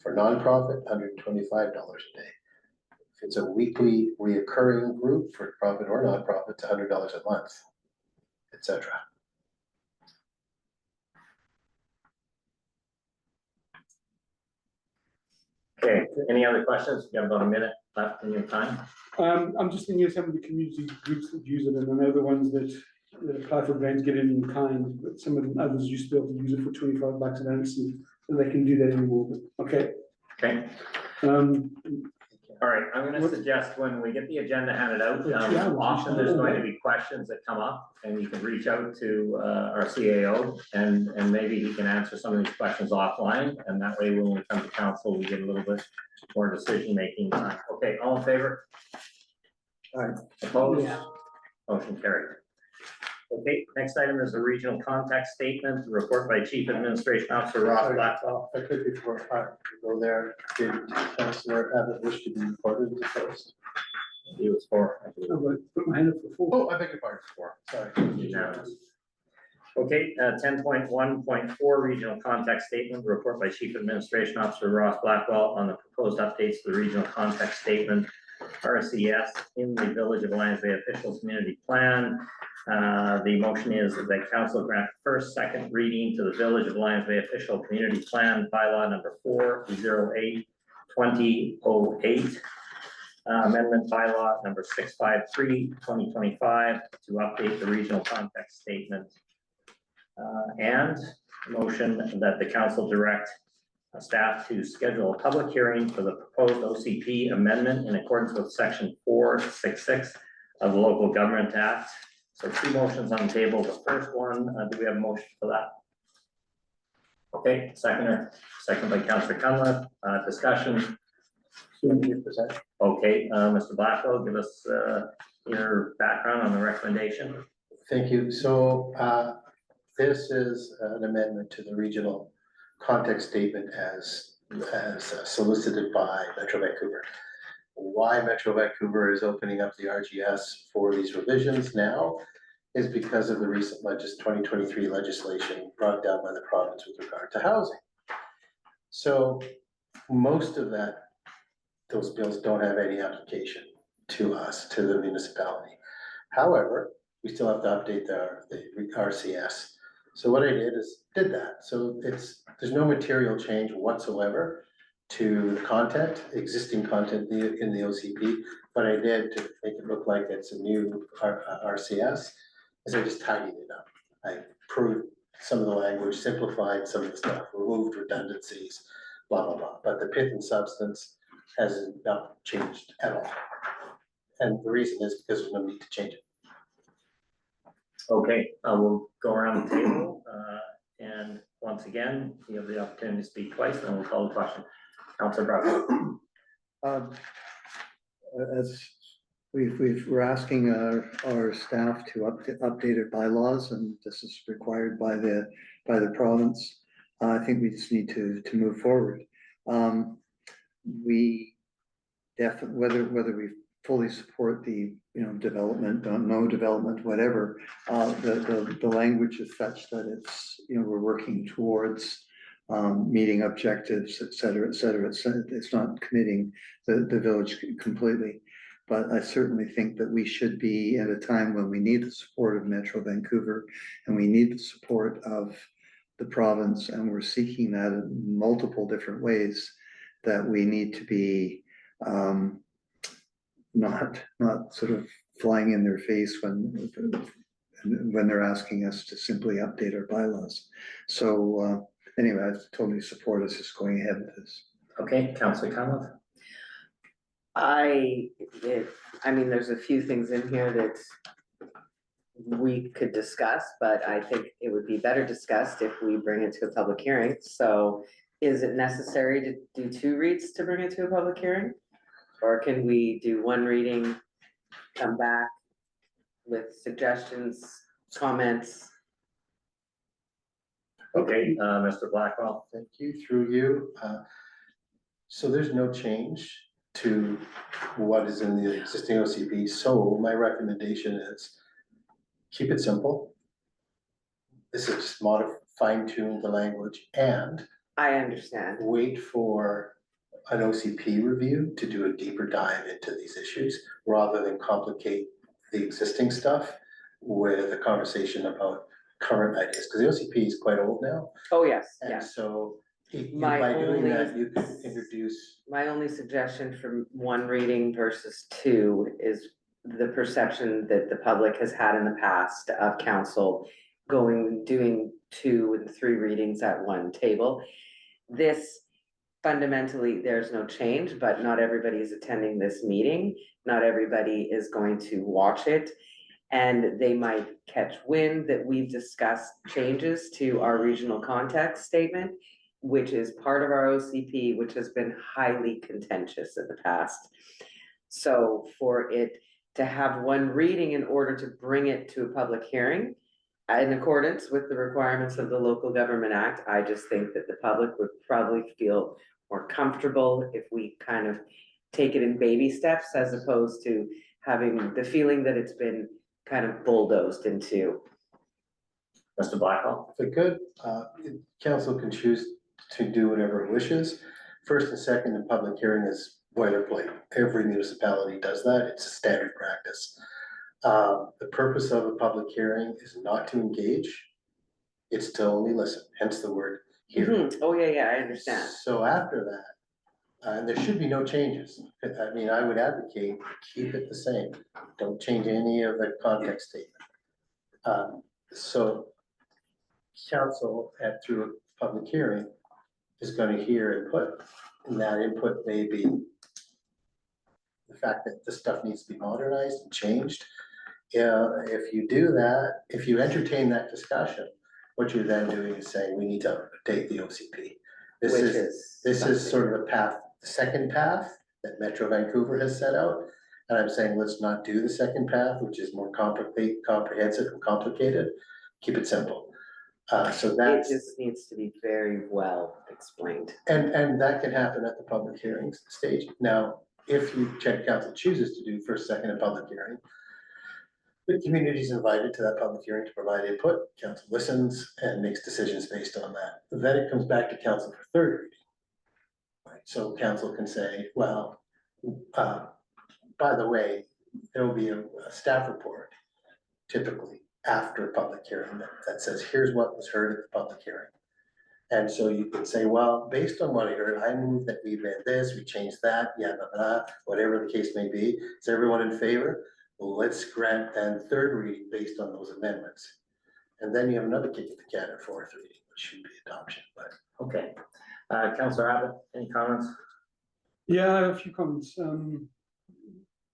For nonprofit, $125 a day. If it's a weekly reoccurring group for profit or nonprofit, it's $100 a month, etc. Okay, any other questions? You have about a minute left in your time. I'm just thinking of some of the community groups that use it, and I know the ones that apply for grants get it in kind, but some of the others used to be able to use it for $25 an ounce, and so they can do that anymore, but okay. Okay. All right, I'm gonna suggest when we get the agenda handed out, often there's going to be questions that come up, and you can reach out to our CAO, and maybe he can answer some of these questions offline, and that way when we come to council, we get a little bit more decision-making time. Okay, all in favor? All right, opposed? Motion carried. Okay, next item is the regional contact statement, report by Chief Administration Officer Ross Blackwell. I could before I go there, did Councillor Abbott wish to be reported to post? He was for. Put my hand up for 4. Oh, I beg your pardon, 4, sorry. Unanimous. Okay, 10.1.4 regional contact statement, report by Chief Administration Officer Ross Blackwell on the proposed updates to the regional contact statement, RCS in the Village of Lions Bay official community plan. The motion is that council grant first, second reading to the Village of Lions Bay official community plan bylaw number 408/2008. Amendment bylaw number 653/2025 to update the regional context statement. And motion that the council direct staff to schedule a public hearing for the proposed OCP amendment in accordance with section 466 of the Local Government Act. So 2 motions on the table. The first one, do we have a motion for that? Okay, second by Councillor Cunliffe, discussion. Okay, Mr. Blackwell, give us your background on the recommendation. Thank you. So this is an amendment to the regional context statement as solicited by Metro Vancouver. Why Metro Vancouver is opening up the RGS for these revisions now is because of the recent 2023 legislation brought down by the province with regard to housing. So most of those bills don't have any application to us, to the municipality. However, we still have to update the RCS. So what I did that. So there's no material change whatsoever to the content, existing content in the OCP. What I did to make it look like it's a new RCS is I just tidied it up. I improved some of the language, simplified some of the stuff, removed redundancies, blah, blah, blah. But the pith and substance has not changed at all. And the reason is because there's no need to change it. Okay, we'll go around the table, and once again, you have the opportunity to speak twice, then we'll call the question. Councillor Brown. As we're asking our staff to update our bylaws, and this is required by the province. I think we just need to move forward. We definitely, whether we fully support the, development, no development, whatever, the language is such that it's, we're working towards meeting objectives, et cetera, et cetera. It's not committing the village completely. But I certainly think that we should be at a time when we need the support of Metro Vancouver and we need the support of the province, and we're seeking that in multiple different ways, that we need to be not sort of flying in their face when they're asking us to simply update our bylaws. So anyway, I totally support us just going ahead with this. Okay, Councillor Conlon. I mean, there's a few things in here that we could discuss, but I think it would be better discussed if we bring it to a public hearing. So is it necessary to do 2 reads to bring it to a public hearing? Or can we do 1 reading, come back with suggestions, comments? Okay, Mr. Blackwell. Thank you, through you. So there's no change to what is in the existing OCP. So my recommendation is keep it simple. This is just fine tune the language and I understand. wait for an OCP review to do a deeper dive into these issues rather than complicate the existing stuff with a conversation about current ideas, because the OCP is quite old now. Oh, yes, And yeah. so My by doing only- that, you can introduce. My only suggestion from 1 reading versus 2 is the perception that the public has had in the past of council doing 2 and 3 readings at 1 table. This fundamentally, there's no change, but not everybody is attending this meeting. Not everybody is going to watch it. And they might catch wind that we've discussed changes to our regional context statement, which is part of our OCP, which has been highly contentious in the past. So for it to have 1 reading in order to bring it to a public hearing, in accordance with the requirements of the Local Government Act, I just think that the public would probably feel more comfortable if we kind of take it in baby steps, as opposed to having the feeling that it's been kind of bulldozed into. Mr. Blackwell. If it could, council can choose to do whatever it wishes. First and second, the public hearing is boilerplate. Every municipality does that. It's a standard practice. The purpose of a public hearing is not to engage. It's to only listen, hence the word hearing. Oh, yeah, I understand. So after that, and there should be no changes. I mean, I would advocate, keep it the same. Don't change any of the context statement. So council through a public hearing is going to hear input, and that input may be the fact that this stuff needs to be modernized and changed. If you do that, if you entertain that discussion, what you're then doing is saying we need to update the OCP. This is sort of the path, the second path that Metro Vancouver has set out. And I'm saying, let's not do the second path, which is more comprehensive and complicated. Keep it simple. So that just needs to be very well explained. And that can happen at the public hearings stage. Now, if council chooses to do first, second, and public hearing, the community is invited to that public hearing to provide input. Council listens and makes decisions based on that. Then it comes back to council for third reading. Right, so council can say, well, by the way, there will be a staff report typically after a public hearing that says, here's what was heard at the public hearing. And so you can say, well, based on what I heard, I move that we read this, we changed that, yeah, blah, blah, whatever the case may be. Is everyone in favor? Well, let's grant then third reading based on those amendments. And then you have another kick at the can at fourth reading, which should be adoption, but. Okay. Councillor Abbott, any comments? Yeah, I have a few comments.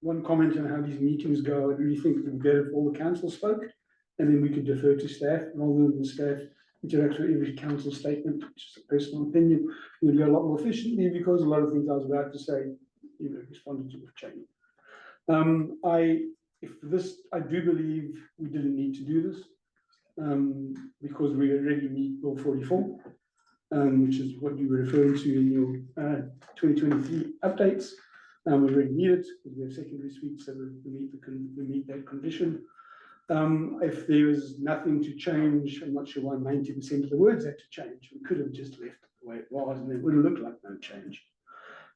One comment on how these meetings go, I really think it would be better if all the council spoke, and then we could defer to staff, rather than the staff interact with every council statement, which is a personal opinion. It would go a lot more efficiently, because a lot of things I was about to say, responded to with Jamie. I do believe we didn't need to do this, because we already meet Bill 44, which is what you were referring to in your 2023 updates. We already need it, because we have secondary suites, so we meet that condition. If there was nothing to change, I'm not sure why 90% of the words had to change. We could have just left it the way it was, and it would have looked like no change.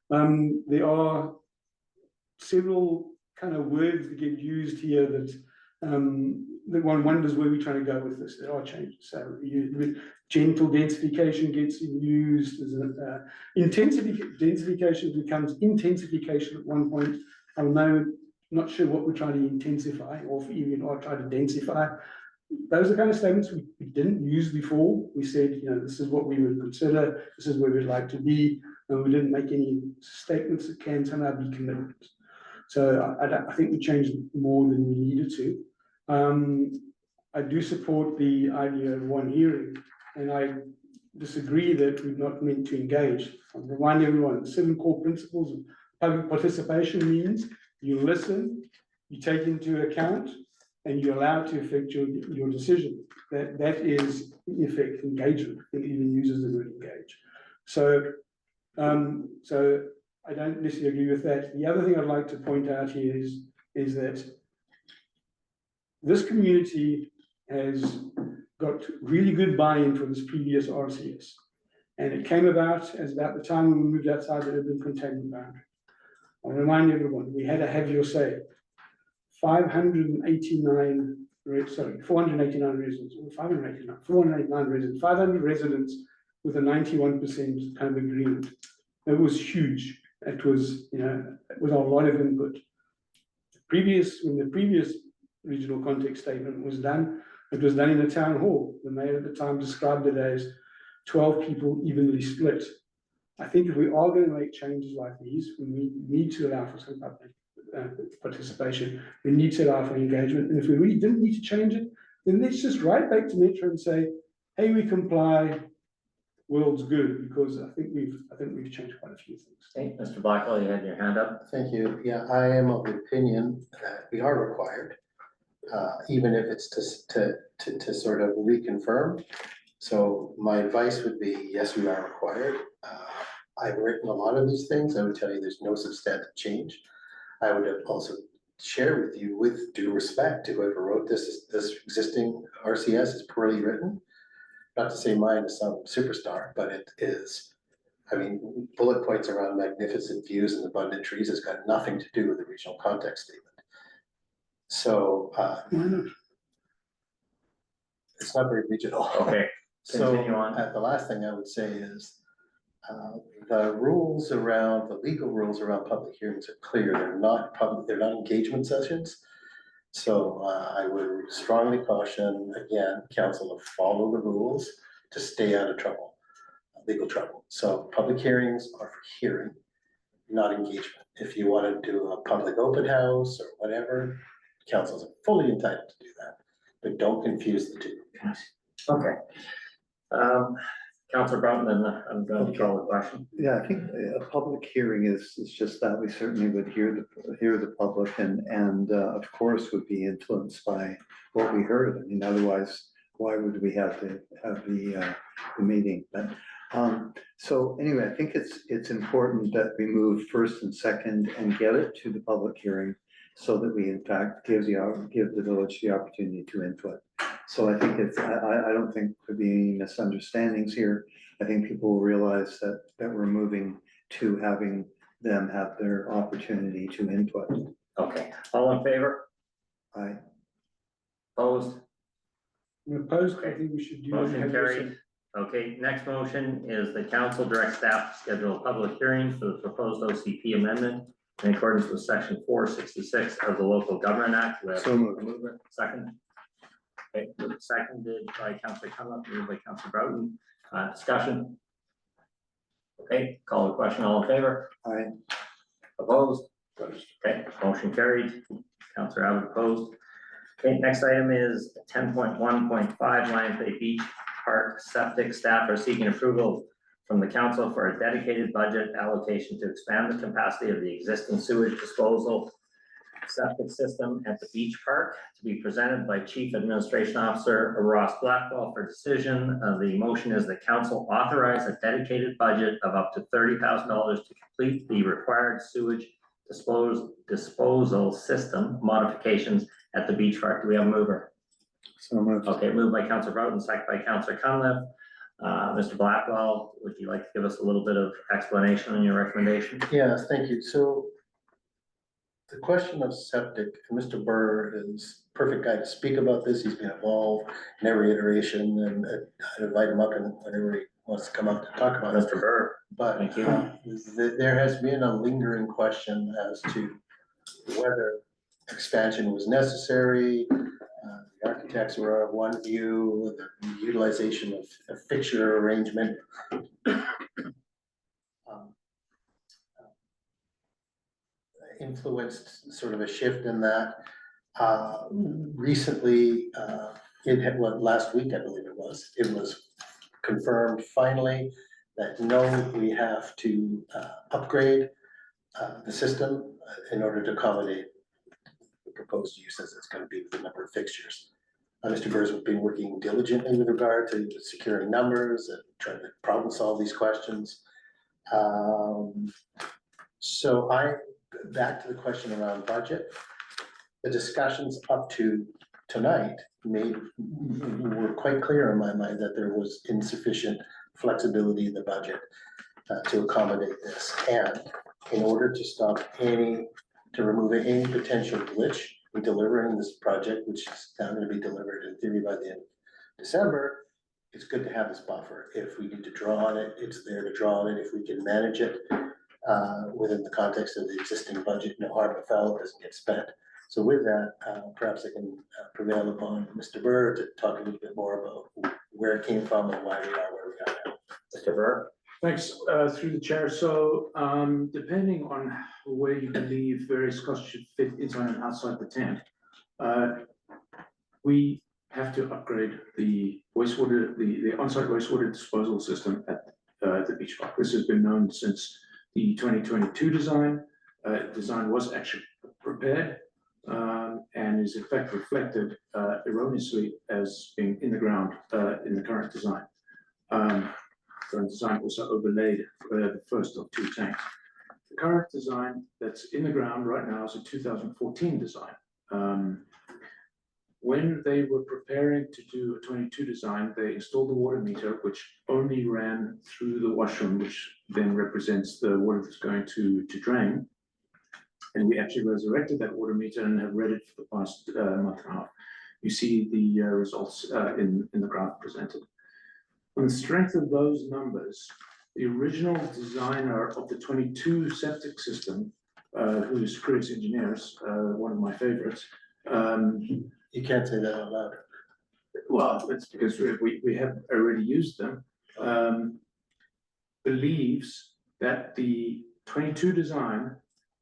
There are several kind of words that get used here that one wonders where we're trying to go with this. There are changes. So gentle densification gets used as densification becomes intensification at one point. I'm not sure what we're trying to intensify, or if even are trying to densify. Those are kind of statements we didn't use before. We said, this is what we would consider, this is where we'd like to be, and we didn't make any statements that can somehow be commitments. So I think we changed more than we needed to. I do support the idea of one hearing, and I disagree that we're not meant to engage. I'll remind everyone, the 7 core principles of public participation means you listen, you take into account, and you're allowed to affect your decision. That is, in effect, engagement. It even uses the word engage. So I don't necessarily agree with that. The other thing I'd like to point out here is that this community has got really good buy-in for this previous RCS. And it came about the time when we moved outside the urban containment boundary. I'll remind everyone, we had a have your say. 489 residents, or 489 residents, 500 residents with a 91% kind of agreement. It was huge. It was, it was a lot of input. When the previous regional context statement was done, it was done in a town hall. The mayor at the time described it as 12 people evenly split. I think if we are going to make changes like these, we need to allow for some public participation. We need to allow for engagement. And if we really didn't need to change it, then let's just write back to Metro and say, hey, we comply, world's good, because I think we've changed quite a few things. Okay, Mr. Blackwell, you had your hand up. Thank you. Yeah, I am of the opinion that we are required, even if it's to sort of reconfirm. So my advice would be, yes, we are required. I've written a lot of these things. I would tell you there's no substantive change. I would also share with you, with due respect to whoever wrote this existing RCS is poorly written. Not to say mine is some superstar, but it is. I mean, bullet points around magnificent views and abundant trees has got nothing to do with the regional context statement. So it's not very regional. Okay, continue on. The last thing I would say is the legal rules around public hearings are clear. They're not engagement sessions. So I would strongly caution, again, council to follow the rules to stay out of trouble, legal trouble. So public hearings are for hearing, not engagement. If you want to do a public open house or whatever, councils are fully entitled to do that, but don't confuse the two. Okay. Councillor Broughton, then I'm going to call the question. Yeah, I think a public hearing is just that. We certainly would hear the public and of course would be influenced by what we heard. I mean, otherwise, why would we have the meeting? But so anyway, I think it's important that we move first and second and get it to the public hearing so that we in fact give the village the opportunity to input. So I think I don't think there'll be any misunderstandings here. I think people will realize that we're moving to having them have their opportunity to input. Okay, all in favor? Aye. Opposed? Opposed, I think we should do. Motion carried. Okay, next motion is the council direct staff to schedule a public hearing for the proposed OCP amendment in accordance with section 466 of the Local Government Act. We have So moved. movement. Second. Okay, seconded by Councillor Cunliffe, moved by Councillor Broughton. Discussion. Okay, call the question. All in favor? Aye. Opposed? Okay, motion carried. Councillor Abbott opposed. Okay, next item is 10.1.5 Lions Bay Beach Park Septic. Staff are seeking approval from the council for a dedicated budget allocation to expand the capacity of the existing sewage disposal septic system at the beach park to be presented by Chief Administration Officer Ross Blackwell for decision. The motion is the council authorize a dedicated budget of up to $30,000 to complete the required sewage disposal system modifications at the beach park. Do we have a mover? So moved. Okay, moved by Councilor Broughton, second by Councilor Cunliffe. Mr. Blackwell, would you like to give us a little bit of explanation on your recommendation? Yes, thank you. So the question of septic, Mr. Burr is perfect guy to speak about this. He's been involved in every iteration, and I'd invite him up and whenever he wants to come up to talk about it. Mr. Burr. But Thank you. There has been a lingering question as to whether expansion was necessary. The architects were of one view, the utilization of a fixture arrangement. Influenced sort of a shift in that. Recently, last week, I believe it was confirmed finally that no, we have to upgrade the system in order to accommodate the proposed use as it's going to be with the number of fixtures. Mr. Burr's been working diligently with regard to securing numbers and trying to problem solve these questions. So back to the question around budget. The discussions up to tonight were quite clear in my mind that there was insufficient flexibility in the budget to accommodate this. And in order to remove any potential glitch in delivering this project, which is now going to be delivered in theory by the end of December, it's good to have this buffer. If we need to draw on it, it's there to draw on it. If we can manage it within the context of the existing budget, no harm, no foul, it doesn't get spent. So with that, perhaps I can prevail upon Mr. Burr to talk a little bit more about where it came from and why we are where we are now. Mr. Burr. Thanks, through the chair. So, depending on where you believe various costs should fit inside and outside the tent, we have to upgrade the wastewater, the on-site wastewater disposal system at the beach park. This has been known since the 2022 design. Design was actually prepared and is in fact reflected erroneously as being in the ground in the current design. Current design also overlaid the first of two tanks. The current design that's in the ground right now is a 2014 design. When they were preparing to do a 22 design, they installed the water meter, which only ran through the washroom, which then represents the water that's going to drain. And we actually resurrected that water meter and have read it for the past month and a half. You see the results in the graph presented. On the strength of those numbers, the original designer of the 22 septic system, who is Chris Engineers, one of my favorites. You can't say that out loud. Well, it's because we have already used them. Believes that the 22 design,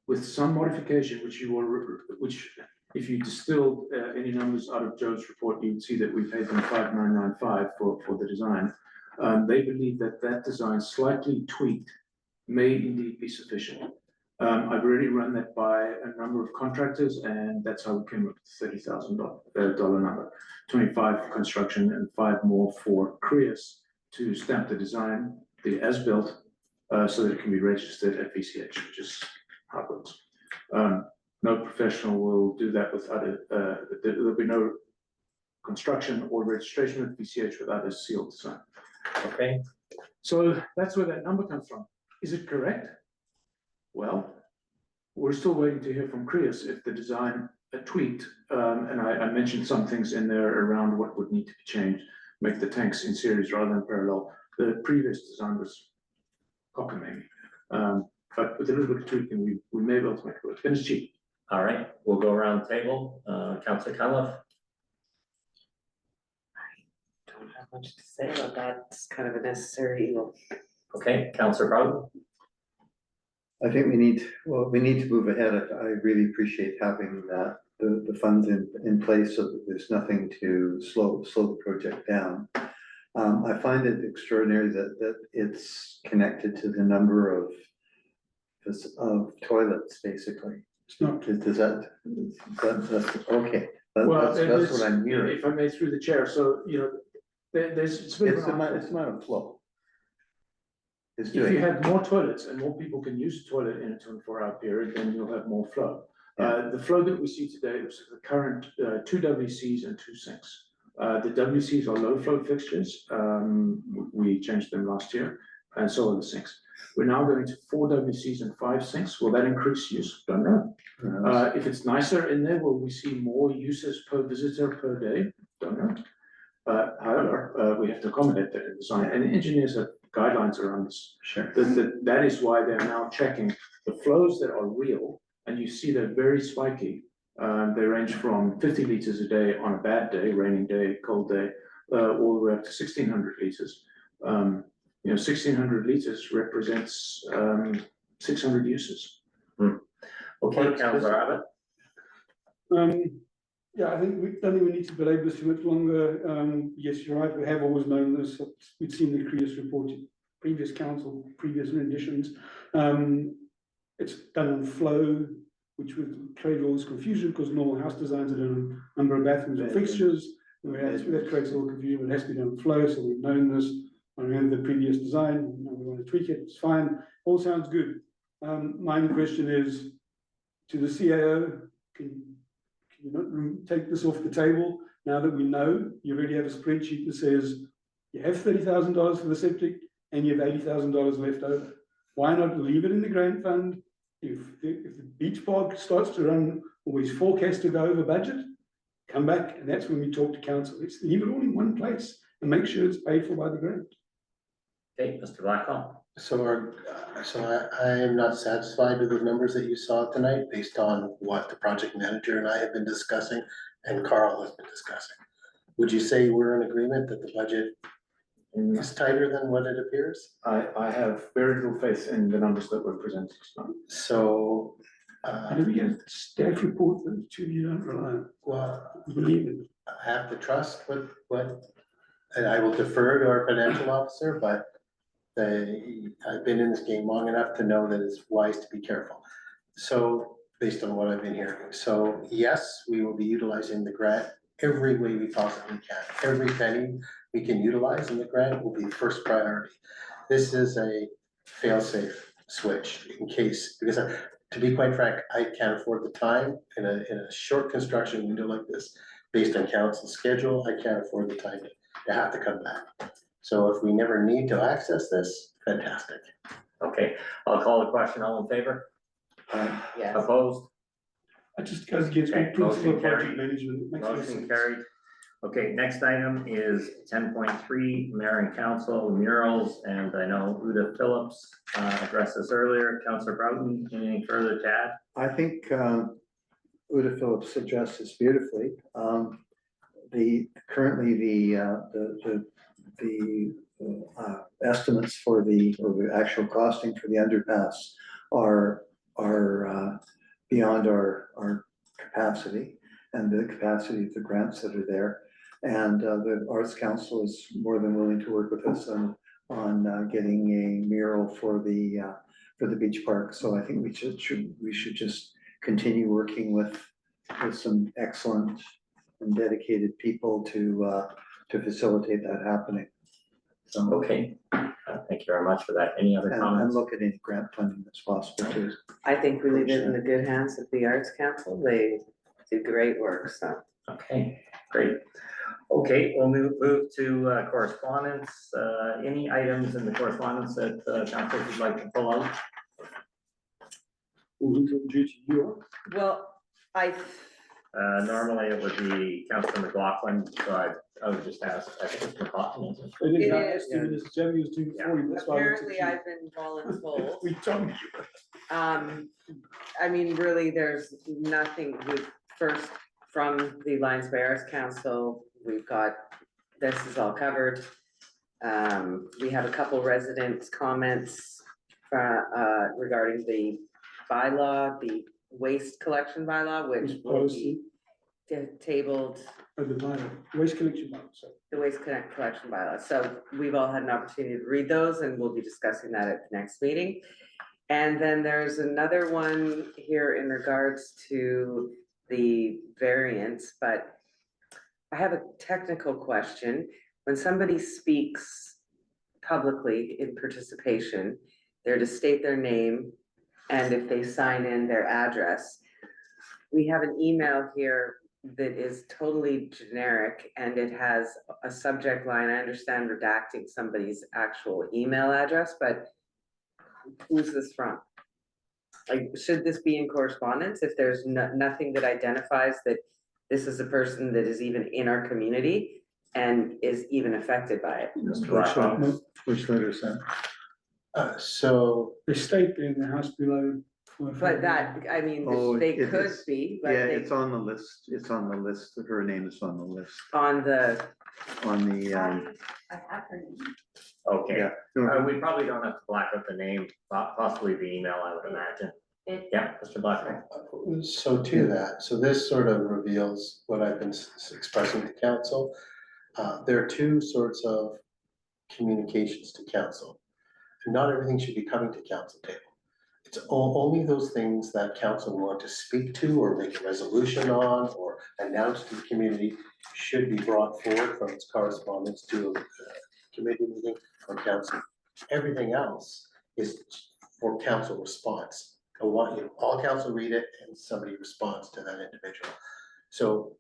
with some modification, which if you distilled any numbers out of Joe's report, you'd see that we paid them $5,995 for the design. They believe that that design, slightly tweaked, may indeed be sufficient. I've already run that by a number of contractors, and that's how we came up with the $30,000 number. 25 for construction and 5 more for CREAS to stamp the design, the as-built, so that it can be registered at VCH, which is how it works. No professional will do that without there'll be no construction or registration at VCH without a sealed design. Okay. So that's where that number comes from. Is it correct? Well, we're still waiting to hear from CREAS if the design tweaked, and I mentioned some things in there around what would need to be changed, make the tanks in series rather than parallel. The previous design was cockamamie, but with a little bit of tweaking, we may be able to make it work. And it's cheap. All right, we'll go around the table. Councilor Cunliffe. Don't have much to say about that. It's kind of a necessary evil. Okay, Councilor Broughton. I think we need to move ahead. I really appreciate having the funds in place so that there's nothing to slow the project down. I find it extraordinary that it's connected to the number of toilets, basically. It's not. Does that's, okay, Well, that's what I'm hearing. if I may through the chair, so, you know, there's, it's a bit of an It's not a flow. It's If you doing, have more toilets and more people can use the toilet in a 24-hour period, then you'll have more flow. The flow that we see today is the current 2 WCs and 2 sinks. The WCs are low flow fixtures. We changed them last year, and so are the sinks. We're now going to 4 WCs and 5 sinks. Will that increase use? Don't know. If it's nicer in there, will we see more uses per visitor per day? Don't know. However, we have to accommodate that in design, and engineers have guidelines around this. sure. That is why they're now checking the flows that are real, and you see they're very spiky. They range from 50 liters a day on a bad day, raining day, cold day, all the way up to 1,600 liters. You know, 1,600 liters represents 600 uses. Okay, Councillor Abbott. Yeah, I think we don't think we need to belabor this too much longer. Yes, you're right, we have always known this. We've seen the previous report, previous council, previous renditions. It's done on flow, which would create all this confusion because normal house designs are done on number of bathrooms or fixtures. That creates a little confusion, but it has to be done on flow, so we've known this. I remember the previous design, and we want to tweak it, it's fine, all sounds good. My only question is to the CAO, can you not take this off the table now that we know you already have a spreadsheet that says you have $30,000 for the septic and you have $80,000 left over? Why not leave it in the grant fund? If the beach park starts to run or is forecast to go over budget, come back, and that's when we talk to council. Let's leave it all in one place and make sure it's paid for by the grant. Okay, Mr. Blackwell. So I am not satisfied with the numbers that you saw tonight based on what the project manager and I have been discussing and Carl has been discussing. Would you say we're in agreement that the budget is tighter than what it appears? I have very little faith in the numbers that were presented tonight. So, And if we get a staff report that you don't rely on, well, believe it. I have to trust what, and I will defer to our financial officer, but I've been in this game long enough to know that it's wise to be careful. So based on what I've been hearing, so yes, we will be utilizing the grant every way we possibly can. Every penny we can utilize in the grant will be first priority. This is a fail-safe switch in case, because to be quite frank, I can't afford the time in a short construction window like this. Based on council's schedule, I can't afford the time to have to come back. So if we never need to access this, fantastic. Okay, I'll call the question. All in favor? Yes. Opposed? It just goes against Okay, principle motion of project carried. management. It makes no Motion sense. carried. Okay, next item is 10.3, Mayor and Council murals, and I know Uda Phillips addressed this earlier. Councillor Broughton, anything further to add? I think Uda Phillips addressed this beautifully. Currently the estimates for the actual costing for the underpass are beyond our capacity and the capacity of the grants that are there. And the Arts Council is more than willing to work with us on getting a mural for the beach park. So I think we should just continue working with some excellent and dedicated people to facilitate that happening. So, Okay, thank you very much for that. Any other and comments? look at any grant funding that's possible too. I think we leave it in the good hands of the Arts Council. They do great work, so. Okay, great. Okay, we'll move to correspondence. Any items in the correspondence that council would like to pull out? Well, Normally it would be Councillor McLaughlin, so I would just ask, I think it's McLaughlin, isn't it? It is, It I is, asked him, and it's Jeremy was doing it for you, that's why I looked at apparently you. I've been voluntold. We told you. I mean, really, there's nothing with first from the Lions Bay Arts Council. We've got, this is all covered. We have a couple residents' comments regarding the bylaw, the waste collection bylaw, which will be tabled. Oh, the bylaw, waste collection bylaw, sorry. The waste collection bylaw. So we've all had an opportunity to read those and we'll be discussing that at the next meeting. And then there's another one here in regards to the variance, but I have a technical question. When somebody speaks publicly in participation, they're to state their name and if they sign in their address. We have an email here that is totally generic and it has a subject line. I understand redacting somebody's actual email address, but who's this from? Like, should this be in correspondence if there's nothing that identifies that this is a person that is even in our community and is even affected by it? Which letter is that? So The state in the house below. But that, I mean, Oh, they it could is. be, but Yeah, they, it's on the list. It's on the list. Her name is on the list, on the, on the, I have her name. Okay, yeah. we probably don't have to black out the name, possibly the email, I would imagine. Yeah, Mr. Blackman. So to that, so this sort of reveals what I've been expressing to council. There are two sorts of communications to council. And not everything should be coming to council table. It's only those things that council want to speak to or make a resolution on or announce to the community should be brought forward from its correspondence to a committee meeting or council. Everything else is for council response. All council read it and somebody responds to that individual. So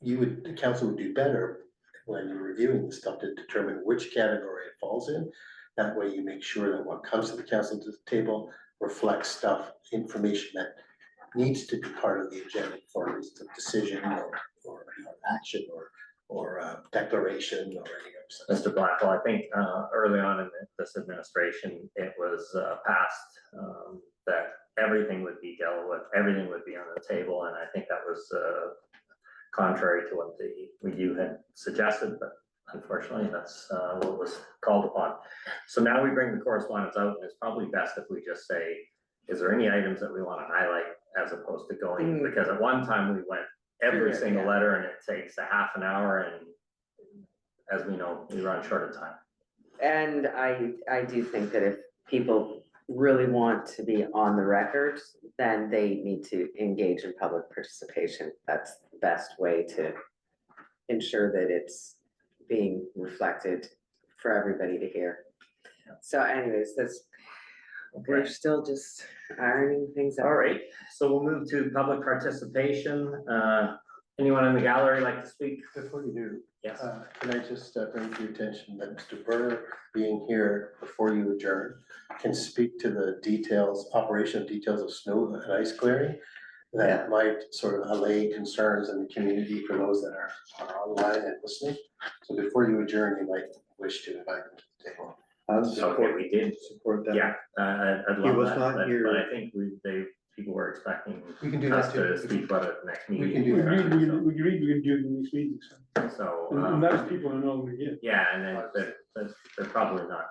the council would do better when you're reviewing the stuff to determine which category it falls in. That way you make sure that what comes to the council to the table reflects stuff, information that needs to be part of the agenda for a decision or action or declaration or anything. Mr. Blackwell, I think early on in this administration, it was passed that everything would be dealt with, everything would be on the table, and I think that was contrary to what you had suggested, but unfortunately, that's what was called upon. So now we bring the correspondence out, and it's probably best if we just say, is there any items that we want to highlight as opposed to going, because at one time we went every single letter and it takes a half an hour, and as we know, we run short of time. and I do think that if people really want to be on the record, then they need to engage in public participation. That's the best way to ensure that it's being reflected for everybody to hear. So anyways, we're still just ironing things out. All right, so we'll move to public participation. Anyone in the gallery like to speak? Before you do, Yes. can I just bring to your attention that Mr. Berner being here before you adjourn can speak to the details, operational details of snow and ice clearing that might sort of allay concerns in the community for those that are online and listening. So before you adjourn, you might wish to invite them to the table. Okay, we did support that. Yeah, I'd He love was that, not but here. I think people were expecting We can do us that to too. speak about it at the next meeting. We can do We that. agreed, we can do it in the next meeting, so. So, And those people are no longer here. yeah, and then they're probably not.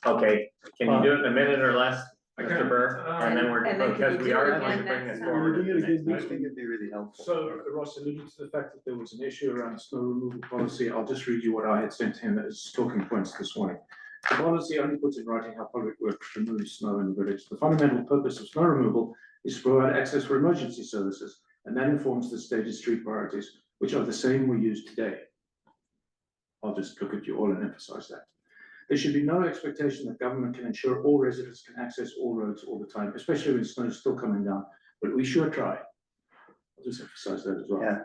Okay, can you do it in a minute or less, Mr. Burr? And then And then can because you we do are it going to again bring next this time? forward. We'll do it at the again next I next think it'd be really helpful. So Ross alluded to the fact that there was an issue around snow removal policy. I'll just read you what I had sent him as talking points this morning. The policy only puts in writing how public works removes snow in the village. The fundamental purpose of snow removal is to provide access for emergency services, and that informs the stated street priorities, which are the same we use today. I'll just look at you all and emphasize that. There should be no expectation that government can ensure all residents can access all roads all the time, especially when snow is still coming down, but we sure try. I'll just emphasize that as well. Yeah.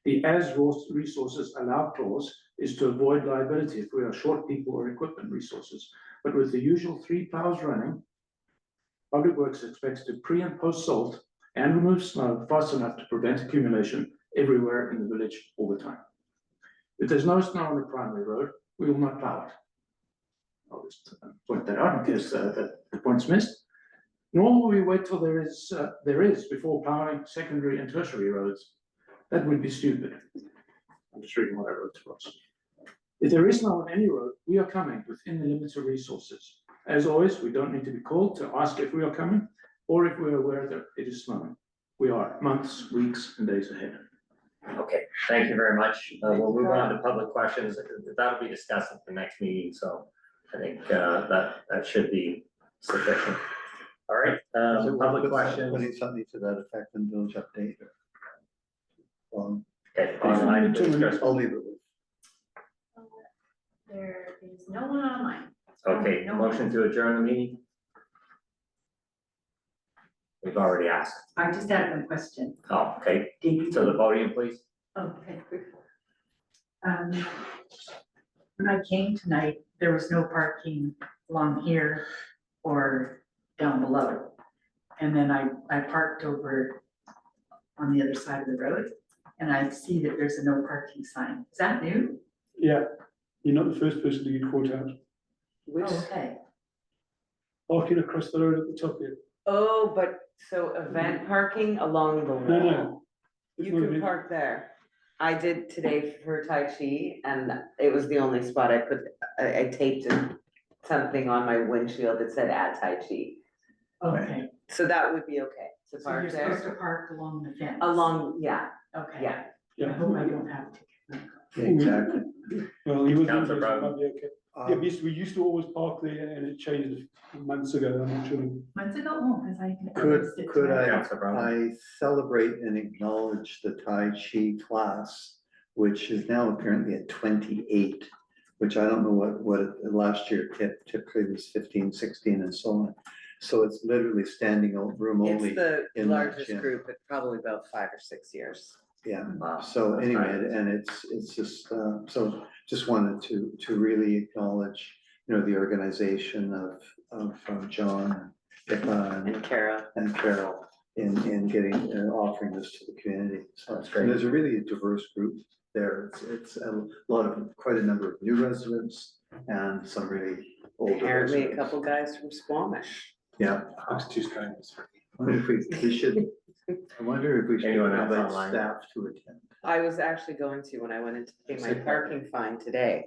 The as resources allow clause is to avoid liability if we are short people or equipment resources. But with the usual 3 plows running, Public Works expects to pre and post salt and remove snow fast enough to prevent accumulation everywhere in the village all the time. If there's no snow on the primary road, we will not plow it. I'll just point that out in case the point's missed. Nor will we wait till there is before plowing secondary and tertiary roads. That would be stupid. I'm just reading what I wrote to us. If there is snow on any road, we are coming within the limits of resources. As always, we don't need to be called to ask if we are coming or if we are aware that it is snowing. We are months, weeks, and days ahead. Okay, thank you very much. We'll move on to public questions. That'll be discussed at the next meeting, so I think that should be sufficient. All right, So we'll public put questions. Putting something to that effect in village update. Okay, online, please, Chris. I'll leave it with. There is no one online. Okay, No. motion to adjourn the meeting? We've already asked. I just had one question. Oh, okay, Did you? to the podium, please. Okay. When I came tonight, there was no parking along here or down below. And then I parked over on the other side of the road and I see that there's a no parking sign. Is that new? Yeah, you're not the first person to get caught out. Which, Oh, okay. Walking across the road at the top here. oh, but so event parking along the wall. No, no. You can park there. I did today for Tai Chi and it was the only spot I taped something on my windshield that said at Tai Chi. Okay. So that would be okay to So park you're supposed to there. park along the fence? Along, yeah, Okay. yeah. I hope I don't have to. Exactly. Well, he was. Councillor Brown. Might be okay. Yeah, we used to always park there and it changed months ago, I'm not sure. Months ago, oh, because I. Could Councillor Brown. I celebrate and acknowledge the Tai Chi class, which is now apparently at 28, which I don't know what last year typically was 15, 16 and so on. So it's literally standing room only. It's the in that largest gym. group, it's probably about 5 or 6 years. Yeah, Wow, so that's anyway, fabulous. and it's just, so just wanted to really acknowledge, you know, the organization of John, Pippa And Kara. and Carol in getting, offering this to the community. So That's great. and there's a really diverse group there. It's a lot of, quite a number of new residents and some really older Apparently a residents. couple guys from Squamish. Yeah. Looks too strange. I wonder if we should, I wonder if we should Anyone else invite online? staff to attend. I was actually going to, when I went in to pay my parking fine today,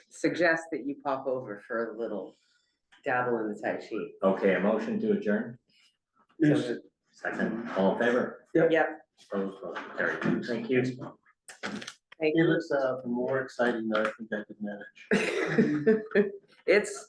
suggest that you pop over for a little dabble in the Tai Chi. Okay, a motion to adjourn, Yes. So, second, all in favor? Yep, Opposed, motion carried. Thank you. thank It looks more exciting than I think I could manage. you. It's,